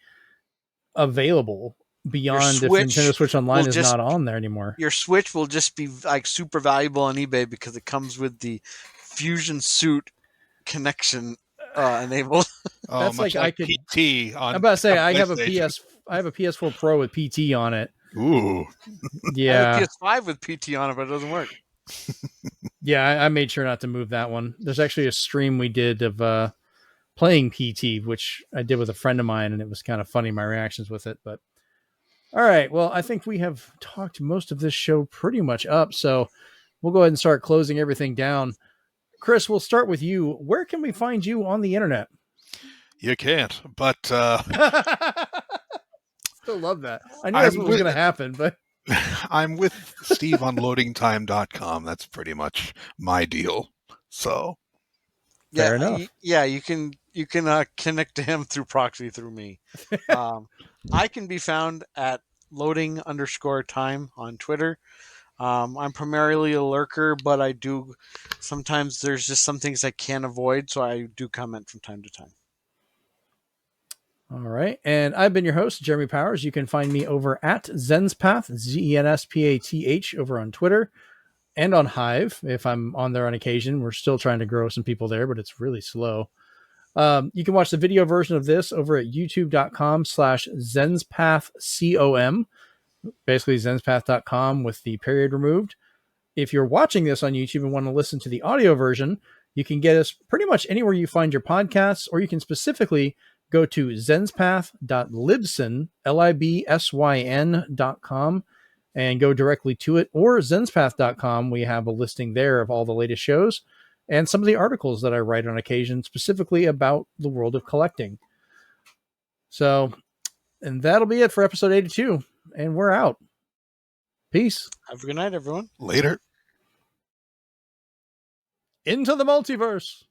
Speaker 1: available
Speaker 2: Your
Speaker 1: beyond if Nintendo
Speaker 2: Switch
Speaker 1: Switch
Speaker 2: will
Speaker 1: Online is
Speaker 2: just
Speaker 1: not on there anymore.
Speaker 2: your Switch will just be like super valuable on eBay because it comes with the Fusion Suit connection enabled.
Speaker 3: Oh,
Speaker 1: That's
Speaker 3: much
Speaker 1: like I
Speaker 3: like
Speaker 1: could.
Speaker 3: PT
Speaker 1: I'm
Speaker 3: on
Speaker 1: about to say
Speaker 3: PlayStation.
Speaker 1: I have a PS4 Pro with PT on it.
Speaker 3: Ooh.
Speaker 2: I have a
Speaker 1: Yeah,
Speaker 2: PS5 with PT on it, but it doesn't work.
Speaker 1: yeah. I made sure not to move that one. There's actually a stream we did of playing PT, which I did with a friend of mine, and it was kind of funny my reactions with it. But All right. Well, I think we have talked most of this show pretty much up, so we'll go ahead and start closing everything down. Chris, we'll start with you. Where can we find you on the internet?
Speaker 3: You can't, but
Speaker 1: still love that. I knew that's what was going to happen, but
Speaker 3: I'm with Steve on loadingtime.com. That's pretty much my deal. So
Speaker 1: fair enough.
Speaker 2: You can connect to him through proxy through me. I can be found at loading_time on Twitter. I'm primarily a lurker, but I do sometimes there's just some things I can't avoid, so I do comment from time to time.
Speaker 1: All right. And I've been your host, Jeremy Powers. You can find me over at Zenspath, Zenspath, over on Twitter and on Hive. If I'm on there on occasion, we're still trying to grow some people there, but it's really slow. You can watch the video version of this over at youtube.com/ZenspathCom. Basically Zenspath.com with the period removed. If you're watching this on YouTube and want to listen to the audio version, you can get us pretty much anywhere you find your podcasts, or you can specifically go to zenspath.libsyn, libsyn.com, and go directly to it, or zenspath.com. We have a listing there of all the latest shows and some of the articles that I write on occasion specifically about the world of collecting. So, and that'll be it for episode 82, and we're out. Peace.
Speaker 2: Have a good night, everyone.
Speaker 3: Later.
Speaker 1: Into the multiverse.